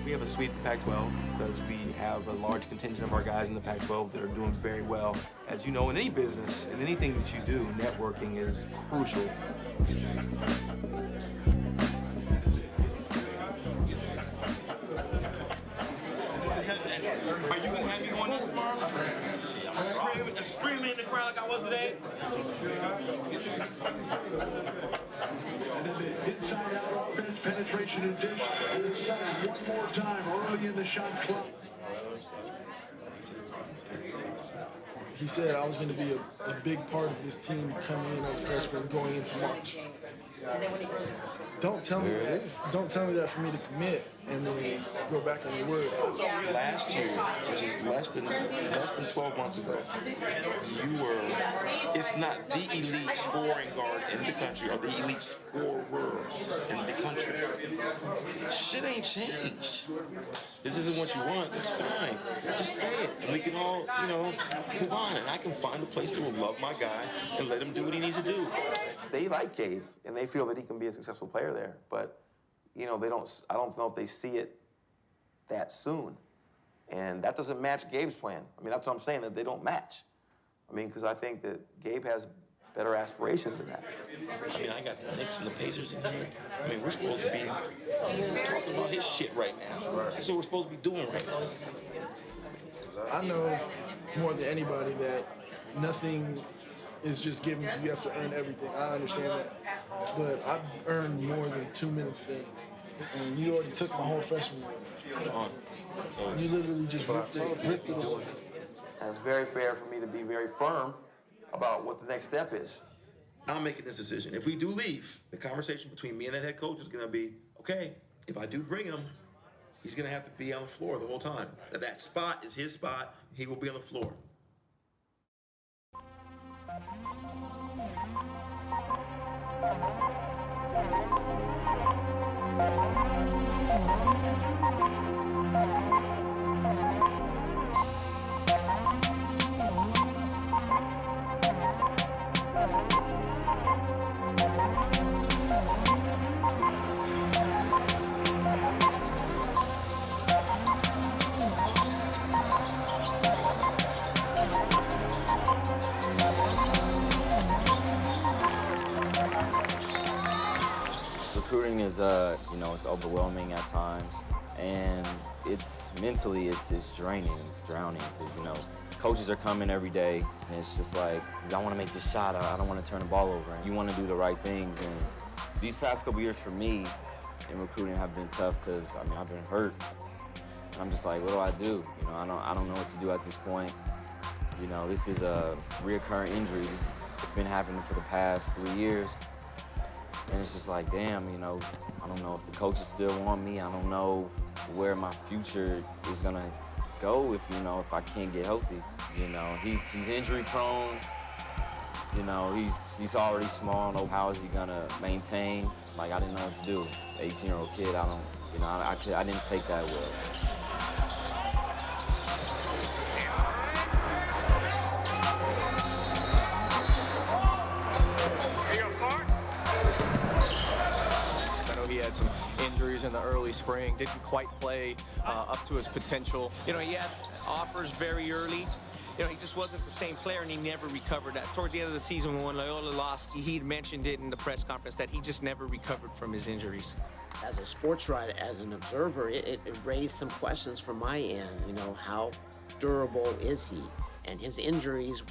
We have a sweep in Pac-12 because we have a large contingent of our guys in the Pac-12 that are doing very well. As you know, in any business, in anything that you do, networking is crucial. Are you gonna have me on this tomorrow? I'm screaming in the crowd like I was today. Inside out offense, penetration and dish. Inside one more time early in the shot clock. He said I was going to be a big part of this team coming in as a freshman going into March. Don't tell me that. Don't tell me that for me to commit and then go back on your word. Last year, which is less than 12 months ago, you were, if not the elite scoring guard in the country, or the elite scorer in the country. Shit ain't changed. This isn't what you want. It's fine. Just say it, and we can all, move on. And I can find a place that will love my guy and let him do what he needs to do. They like Gabe, and they feel that he can be a successful player there. But, they don't. I don't know if they see it that soon, and that doesn't match Gabe's plan. I mean, that's what I'm saying, that they don't match. I mean, because I think that Gabe has better aspirations than that. I mean, I got the Knicks and the Pacers in here. I mean, we're supposed to be talking about his shit right now. That's what we're supposed to be doing right now. I know more than anybody that nothing is just given to you. You have to earn everything. I understand that. But I've earned more than 2 minutes a game. And you already took my whole freshman year. You literally just ripped it away. And it's very fair for me to be very firm about what the next step is. I'm making this decision. If we do leave, the conversation between me and that head coach is going to be, okay, if I do bring him, he's going to have to be on the floor the whole time. That spot is his spot. He will be on the floor. Recruiting is, it's overwhelming at times, and it's mentally, it's draining, drowning, because, coaches are coming every day, and it's just like, I want to make this shot, I don't want to turn the ball over. You want to do the right things, and these past couple years for me in recruiting have been tough, because, I've been hurt. And I'm just like, what do I do? I don't know what to do at this point. This is a reoccurring injury. It's been happening for the past 3 years. And it's just like, damn, I don't know if the coaches still want me. I don't know where my future is gonna go if I can't get healthy. He's injury prone. He's already small. How is he gonna maintain? Like, I didn't know what to do. 18-year-old kid, I didn't take that well. He had some injuries in the early spring, didn't quite play up to his potential. He had offers very early. He just wasn't the same player, and he never recovered that. Toward the end of the season, when Loyola lost, he mentioned it in the press conference that he just never recovered from his injuries. As a sports writer, as an observer, it raised some questions from my end. How durable is he? And his injuries,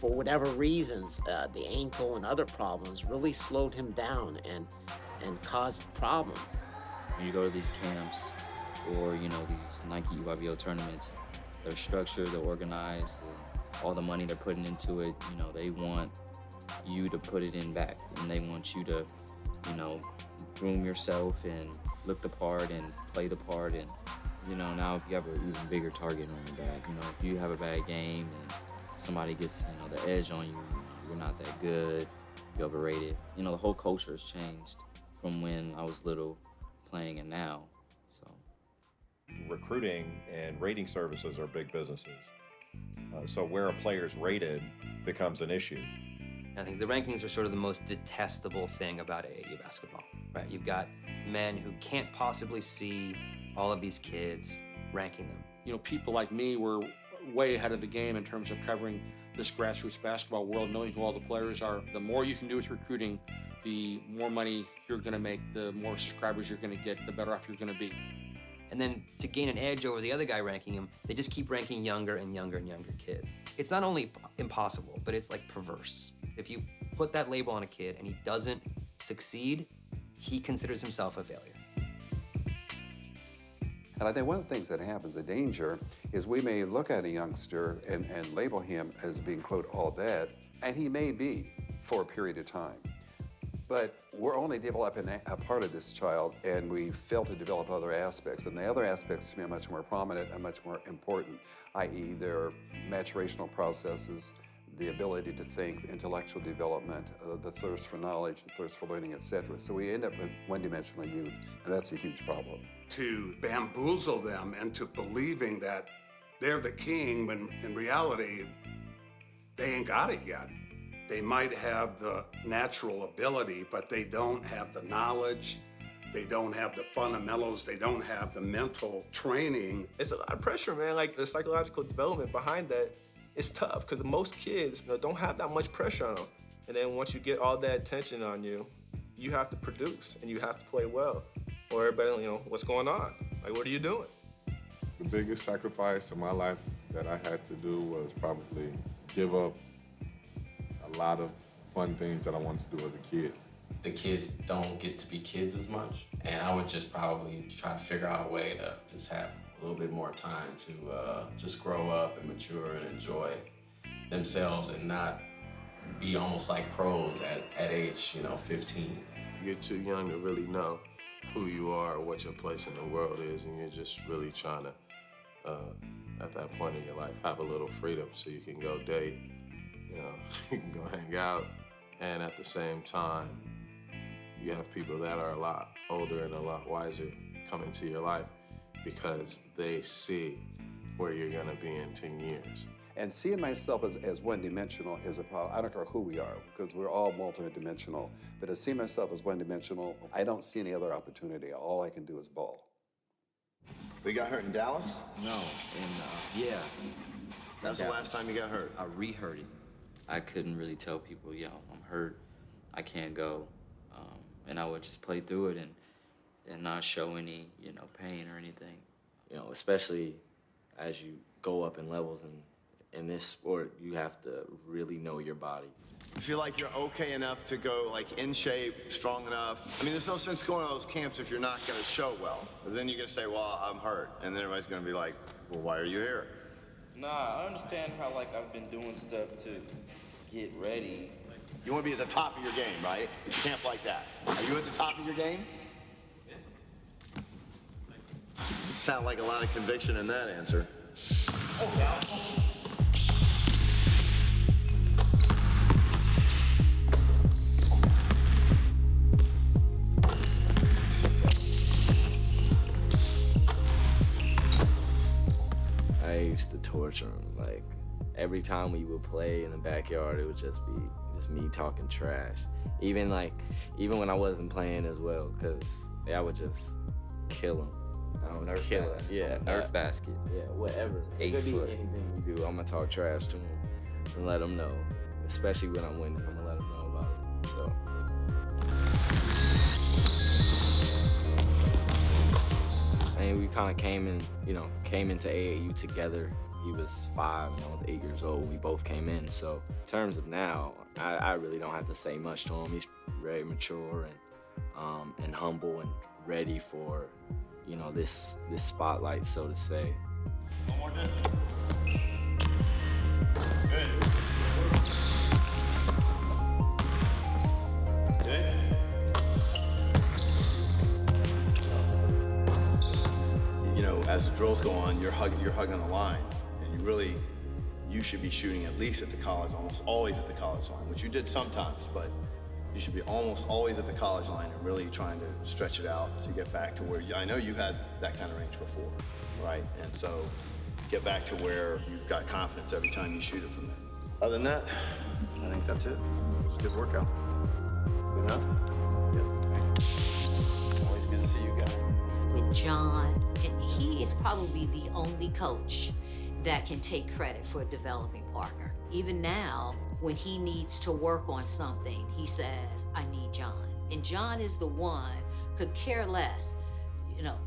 for whatever reasons, the ankle and other problems, really slowed him down and caused problems. When you go to these camps or, these Nike UIBO tournaments, they're structured, they're organized, all the money they're putting into it, they want you to put it in back, and they want you to, groom yourself and look the part and play the part, and, now you have an even bigger target on your back. If you have a bad game and somebody gets, the edge on you, you're not that good, you're overrated. The whole culture has changed from when I was little playing and now. Recruiting and rating services are big businesses. So where a player's rated becomes an issue. I think the rankings are sort of the most detestable thing about AAU basketball, right? You've got men who can't possibly see all of these kids, ranking them. People like me were way ahead of the game in terms of covering this grassroots basketball world, knowing who all the players are. The more you can do with recruiting, the more money you're gonna make, the more subscribers you're gonna get, the better off you're gonna be. And then to gain an edge over the other guy ranking him, they just keep ranking younger and younger and younger kids. It's not only impossible, but it's like perverse. If you put that label on a kid and he doesn't succeed, he considers himself a failure. And I think one of the things that happens, the danger, is we may look at a youngster and label him as being, quote, all that, and he may be for a period of time. But we're only developing a part of this child, and we fail to develop other aspects. And the other aspects to me are much more prominent and much more important, i.e. their maturational processes, the ability to think, intellectual development, the thirst for knowledge, the thirst for learning, etc. So we end up with one-dimensional youth, and that's a huge problem. To bamboozle them into believing that they're the king when in reality, they ain't got it yet. They might have the natural ability, but they don't have the knowledge, they don't have the fundamentals, they don't have the mental training. It's a lot of pressure, man. Like the psychological development behind that, it's tough because most kids, don't have that much pressure on them. And then once you get all that attention on you, you have to produce and you have to play well. Or everybody, what's going on? Like, what are you doing? The biggest sacrifice in my life that I had to do was probably give up a lot of fun things that I wanted to do as a kid. The kids don't get to be kids as much, and I would just probably try to figure out a way to just have a little bit more time to just grow up and mature and enjoy themselves and not be almost like pros at age, 15. You're too young to really know who you are or what your place in the world is, and you're just really trying to, at that point in your life, have a little freedom so you can go date, you can go hang out, and at the same time, you have people that are a lot older and a lot wiser come into your life because they see where you're gonna be in 10 years. And seeing myself as one-dimensional is a problem. I don't care who we are, because we're all multi-dimensional. But to see myself as one-dimensional, I don't see any other opportunity. All I can do is ball. We got hurt in Dallas? No, and yeah. That's the last time you got hurt? I re-hurt it. I couldn't really tell people, I'm hurt, I can't go. And I would just play through it and not show any, pain or anything. Especially as you go up in levels and in this sport, you have to really know your body. You feel like you're okay enough to go in shape, strong enough? I mean, there's no sense going to those camps if you're not gonna show well. But then you're gonna say, well, I'm hurt. And then everybody's gonna be like, well, why are you here? Nah, I understand how I've been doing stuff to get ready. You wanna be at the top of your game, right? A camp like that. Are you at the top of your game? You sound like a lot of conviction in that answer. I used to torture him. Every time we would play in the backyard, it would just be me talking trash. Even when I wasn't playing as well, because I would just kill him. Nerf basket. Yeah, whatever. 8 It could foot. be anything you do. I'm gonna talk trash to him and let him know. Especially when I'm winning, I'm gonna let him know about it. So. And we kind of came into AAU together. He was 5 and I was 8 years old. We both came in. So in terms of now, I really don't have to say much to him. He's very mature and humble and ready for, this spotlight, so to say. One more distance. Good. As the drills go on, you're hugging the line, and you should be shooting at least at the college, almost always at the college line, which you did sometimes, but you should be almost always at the college line and really trying to stretch it out to get back to where I know you had that kind of range before, right? And so get back to where you've got confidence every time you shoot it from there. Other than that, I think that's it. It's a good workout. Good enough? Yeah. Always good to see you guys. With John, and he is probably the only coach that can take credit for developing Parker. Even now, when he needs to work on something, he says, I need John. And John is the one, could care less.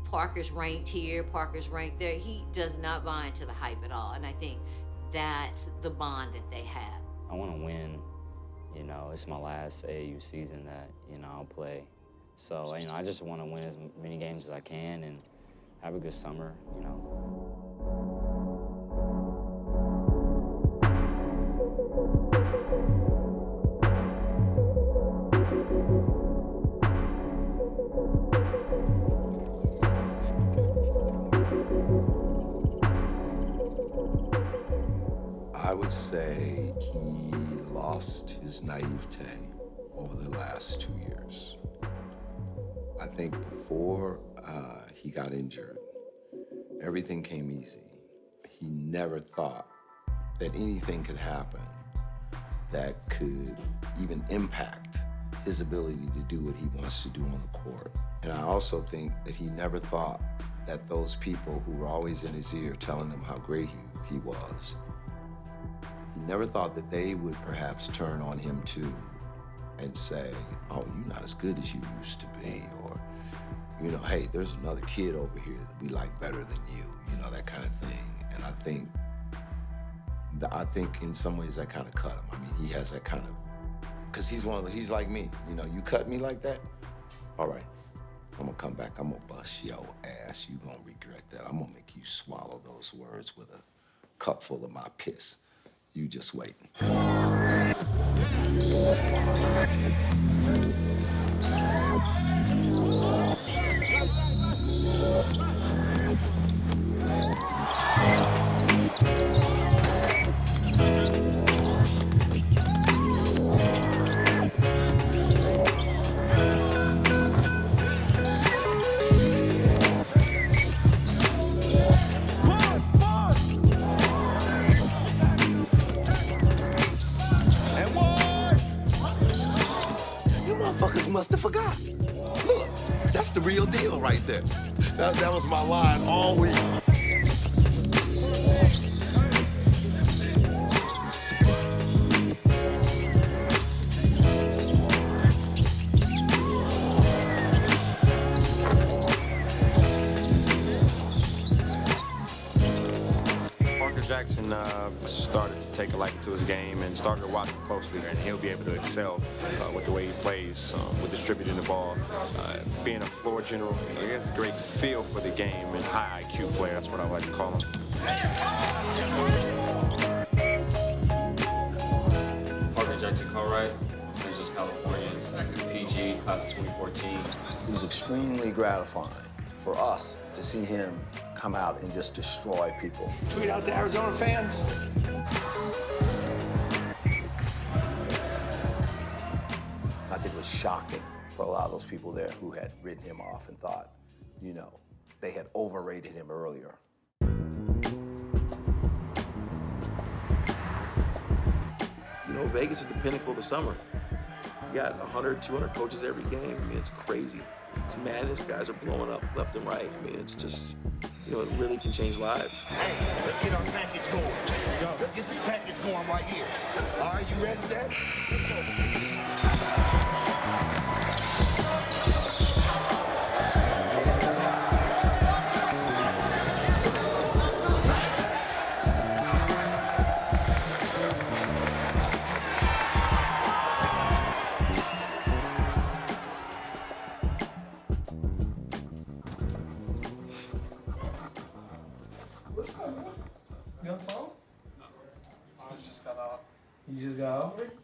Parker's ranked here, Parker's ranked there. He does not buy into the hype at all. And I think that's the bond that they have. I want to win. It's my last AAU season that, I'll play. So, I just want to win as many games as I can and have a good summer, I would say he lost his naivete over the last 2 years. I think before he got injured, everything came easy. He never thought that anything could happen that could even impact his ability to do what he wants to do on the court. And I also think that he never thought that those people who were always in his ear telling him how great he was, he never thought that they would perhaps turn on him too and say, oh, you're not as good as you used to be, or, you know, hey, there's another kid over here that we like better than you, that kind of thing. And I think in some ways that kind of cut him. I mean, he has that kind of, because he's he's like me, you cut me like that, all right, I'm gonna come back, I'm gonna bust your ass, you gonna regret that. I'm gonna make you swallow those words with a cup full of my piss. You just wait. Must have forgot. Look, that's the real deal right there. That was my line all week. Jackson started to take a liking to his game and started to watch him closely, and he'll be able to excel with the way he plays, with distributing the ball, being a floor general. He has a great feel for the game and high IQ player. That's what I like to call him. Parker Jackson Cartwright, Los Angeles, California, PG, class of 2014. It was extremely gratifying for us to see him come out and just destroy people. Tweet out to Arizona fans. I think it was shocking for a lot of those people there who had written him off and thought, they had overrated him earlier. Vegas is the pinnacle of the summer. You got 100, 200 coaches every game. I mean, it's crazy. It's madness. Guys are blowing up left and right. I mean, it's just, it really can change lives. Hey, let's get our package going. Let's go. Let's get this package going right here. All right, you ready, Dad? Let's go. You on the phone? I just got out. You just got off it?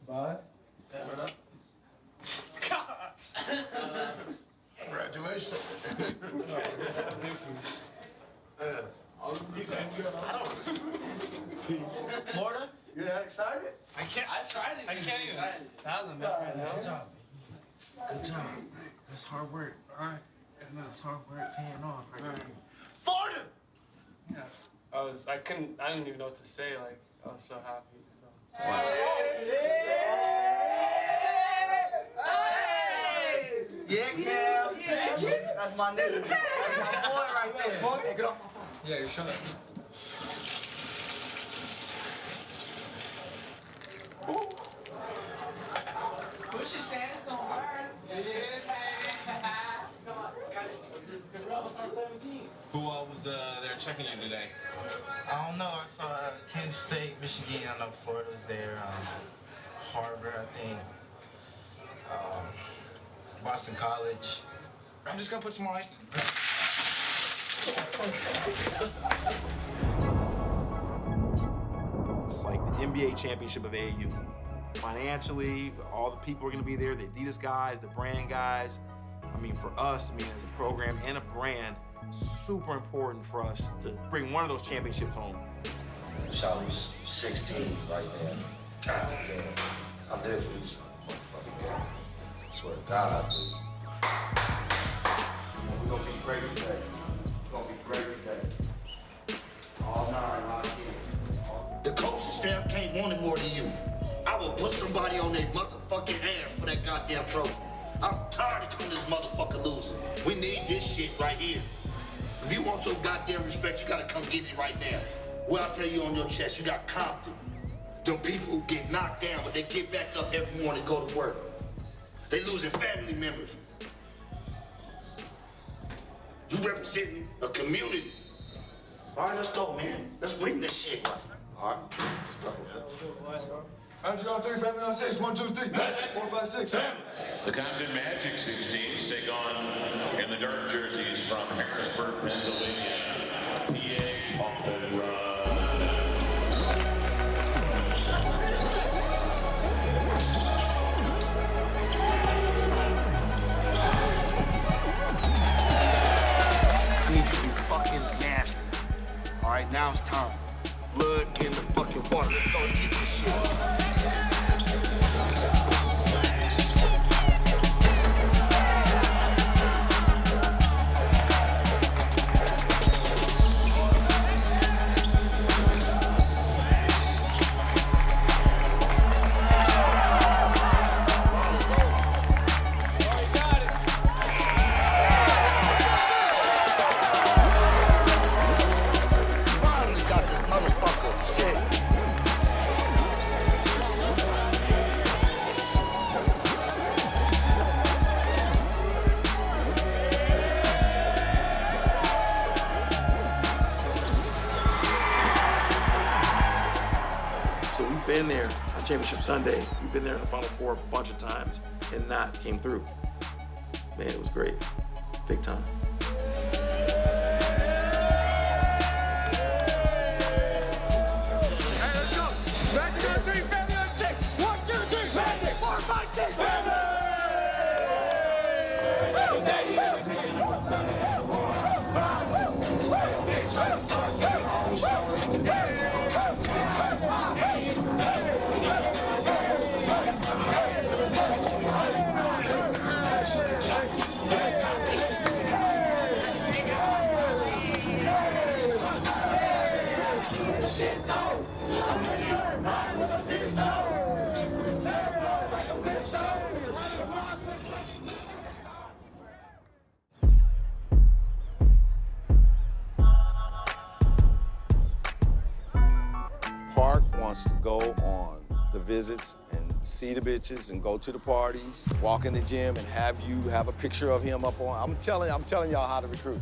Bye. Yeah. Congratulations. Florida? You're that excited? I can't even fathom it right now. Good job. Good job. That's hard work. All right. That's hard work paying off right now. Florida! Yeah. I didn't even know what to say. Like, I was so happy. So. Wow. Yeah, Cam. That's my nigga. That's my boy right there. Hey, get off my phone. Yeah, you're shut up. Push your sand, it's gonna burn. Who was there checking you today? I don't know. I saw Kent State, Michigan. I know Florida was there. Harvard, I think. Boston College. I'm just gonna put some more ice in. It's like the NBA championship of AAU. Financially, all the people are gonna be there, the Adidas guys, the brand guys. I mean, for us, as a program and a brand, super important for us to bring one of those championships home. Wish I was 16 right there. God damn. I live for these motherfucking guys. I swear to God, I do. We're gonna be great today. We're gonna be great today. All nine locked in. The coaching staff can't want it more than you. I will put somebody on their motherfucking ass for that goddamn trophy. I'm tired of coming this motherfucker losing. We need this shit right here. If you want your goddamn respect, you gotta come get it right now. Well, I'll tell you on your chest, you got Compton. Them people who get knocked down, but they get back up every morning and go to work. They losing family members. You representing a community. All right, let's go, man. Let's win this shit. All right, let's go. Let's go. Let's go, 3, family on 6. 1, 2, 3. Magic. 4, 5, 6. The Compton Magic 16s take on in the dark jerseys from Harrisburg, Pennsylvania, PA Bump Run. I need you to be fucking nasty. All right, now it's time. Blood, get in the fucking water. Let's go and get this shit. Been there on Championship Sunday. We've been there in the Final Four a bunch of times and not came through. Man, it was great. Big time. Hey, let's go. Magic on 3, family on 6. 1, 2, 3. Magic. 4, 5, 6. Park wants to go on the visits and see the bitches and go to the parties, walk in the gym and have you have a picture of him up on. I'm telling y'all how to recruit.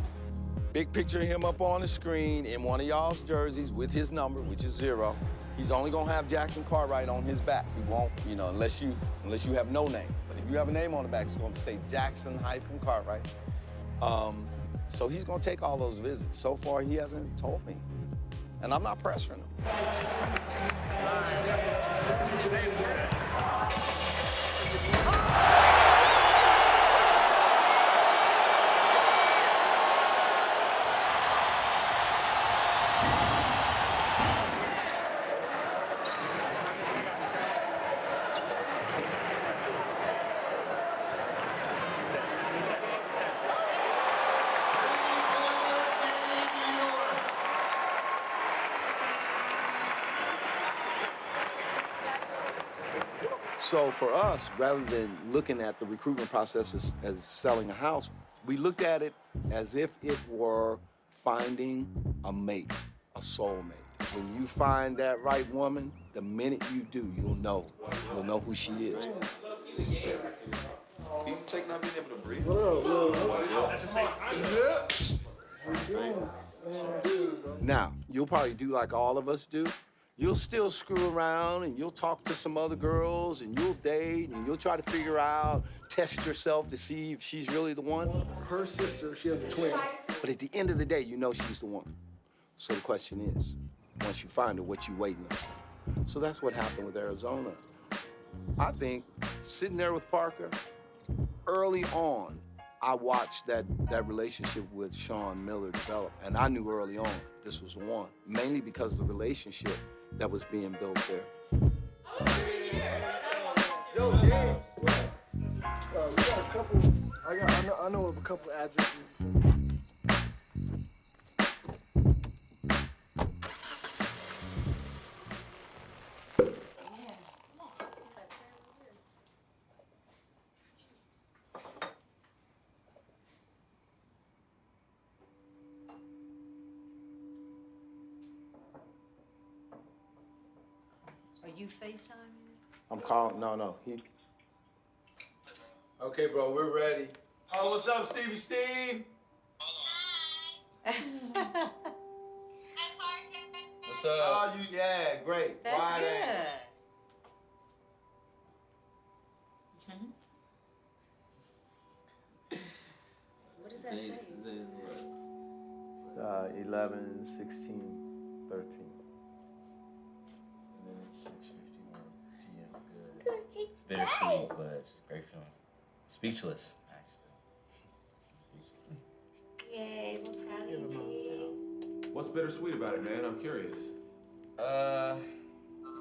Big picture of him up on the screen in one of y'all's jerseys with his number, which is 0. He's only gonna have Jackson Cartwright on his back. He won't, unless you have no name. But if you have a name on the back, it's gonna say Jackson-Cartwright. So he's gonna take all those visits. So far, he hasn't told me. And I'm not pressuring him. So for us, rather than looking at the recruitment process as selling a house, we looked at it as if it were finding a mate, a soulmate. When you find that right woman, the minute you do, you'll know who she is. You take not being able to breathe. Now, you'll probably do like all of us do. You'll still screw around and you'll talk to some other girls and you'll date and you'll try to figure out, test yourself to see if she's really the one. Her sister, she has a twin. But at the end of the day, you know she's the one. So the question is, once you find her, what you waiting on? So that's what happened with Arizona. I think sitting there with Parker, early on, I watched that relationship with Sean Miller develop, and I knew early on this was one, mainly because of the relationship that was being built there. Yo, James. We got a couple. I know of a couple addresses. Are you FaceTiming? I'm calling. No. Okay, bro, we're ready. Oh, what's up, Stevie Steve? What's up? Oh, yeah, great. That's Wide good. angle. What does that say? 11, 16, 13. And then it's 6:51 p.m. Good. It's bittersweet, but it's a great feeling. Speechless, actually. Yay, we're proud of you. What's bittersweet about it, man? I'm curious.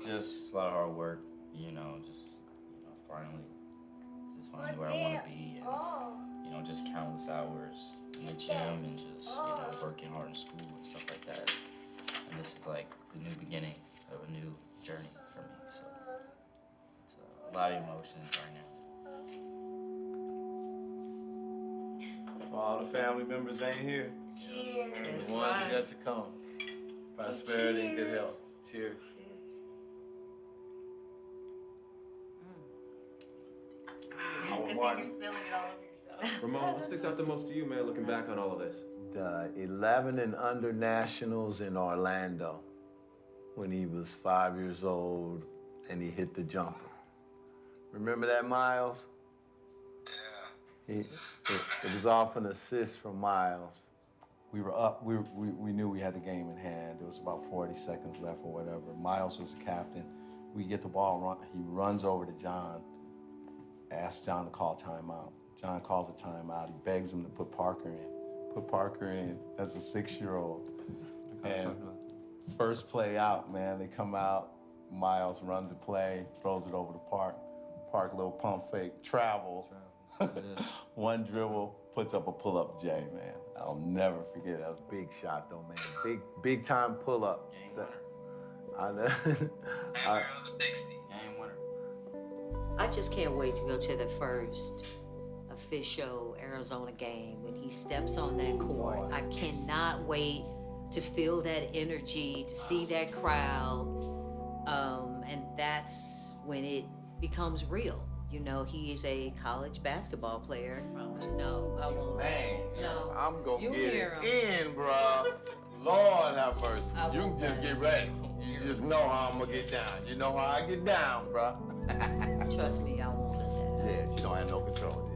Just a lot of hard work, finally. This is finally where I want to be, and, just countless hours in the gym and just, working hard in school and stuff like that. And this is like the new beginning of a new journey for me, so it's a lot of emotions right now. For all the family members ain't here. Cheers. And the ones yet to come. Prosperity and good health. Cheers. Good thing you're spilling it all over yourself. Ramon, what sticks out the most to you, man, looking back on all of this? The 11 and under nationals in Orlando when he was 5 years old and he hit the jumper. Remember that, Miles? Yeah. It was off an assist from Miles. We were up, we knew we had the game in hand. There was about 40 seconds left or whatever. Miles was the captain. We get the ball, he runs over to John, asks John to call timeout. John calls a timeout. He begs him to put Parker in. Put Parker in as a 6-year-old. And first play out, man, they come out, Miles runs a play, throws it over to Park. Park, little pump fake, travels. One dribble, puts up a pull-up J, man. I'll never forget. That was a big shot, though, man. Big time pull-up. Game winner. I know. Game winner. I just can't wait to go to the first official Arizona game when he steps on that court. I cannot wait to feel that energy, to see that crowd, and that's when it becomes real. He is a college basketball player. No, I won't. Man, no. I'm gonna You get hear it in, bro. Lord have mercy. You can just get ready. You just know how I'm gonna get down. You know how I get down, bro. Trust me, I won't let that. Yeah, she don't have no control.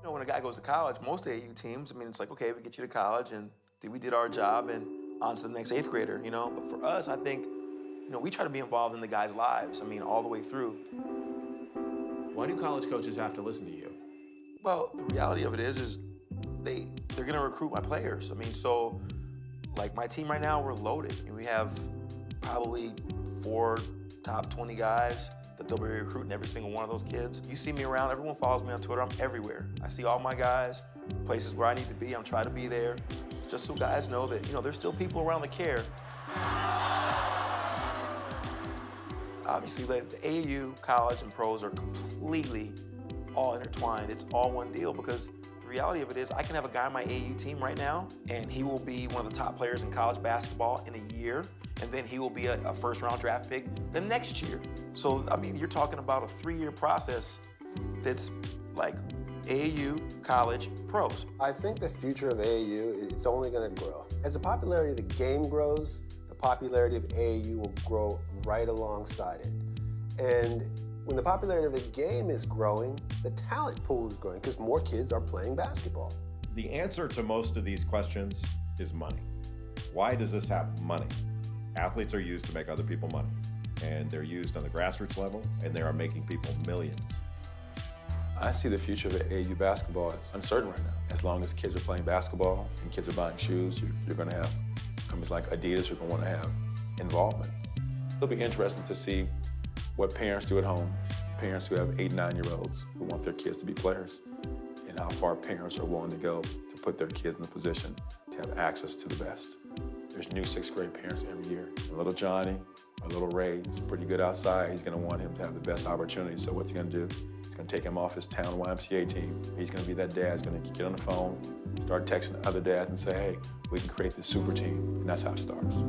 When a guy goes to college, most AAU teams, it's like, okay, we get you to college and we did our job and on to the next 8th grader, But for us, I think, we try to be involved in the guys' lives, all the way through. Why do college coaches have to listen to you? Well, the reality of it is they're gonna recruit my players. So, like my team right now, we're loaded. We have probably 4 top 20 guys that they'll be recruiting every single one of those kids. You see me around, everyone follows me on Twitter, I'm everywhere. I see all my guys, places where I need to be, I'm trying to be there. Just so guys know that, there's still people around that care. Obviously, the AAU, college, and pros are completely all intertwined. It's all one deal because the reality of it is I can have a guy on my AAU team right now, and he will be one of the top players in college basketball in a year, and then he will be a first-round draft pick the next year. So, you're talking about a 3-year process that's like AAU, college, pros. I think the future of AAU, it's only going to grow. As the popularity of the game grows, the popularity of AAU will grow right alongside it. And when the popularity of the game is growing, the talent pool is growing because more kids are playing basketball. The answer to most of these questions is money. Why does this happen? Money. Athletes are used to make other people money. and they're used on the grassroots level, and they are making people millions. I see the future of AAU basketball as uncertain right now. As long as kids are playing basketball and kids are buying shoes, you're going to have companies like Adidas who are going to want to have involvement. It'll be interesting to see what parents do at home, parents who have 8, 9-year-olds who want their kids to be players, and how far parents are willing to go to put their kids in a position to have access to the best. There's new 6th grade parents every year. And little Johnny or little Ray is pretty good outside. He's going to want him to have the best opportunity. So what's he going to do? He's going to take him off his town YMCA team. He's going to be that dad. He's going to get on the phone, start texting other dads and say, hey, we can create this super team. And that's how it starts.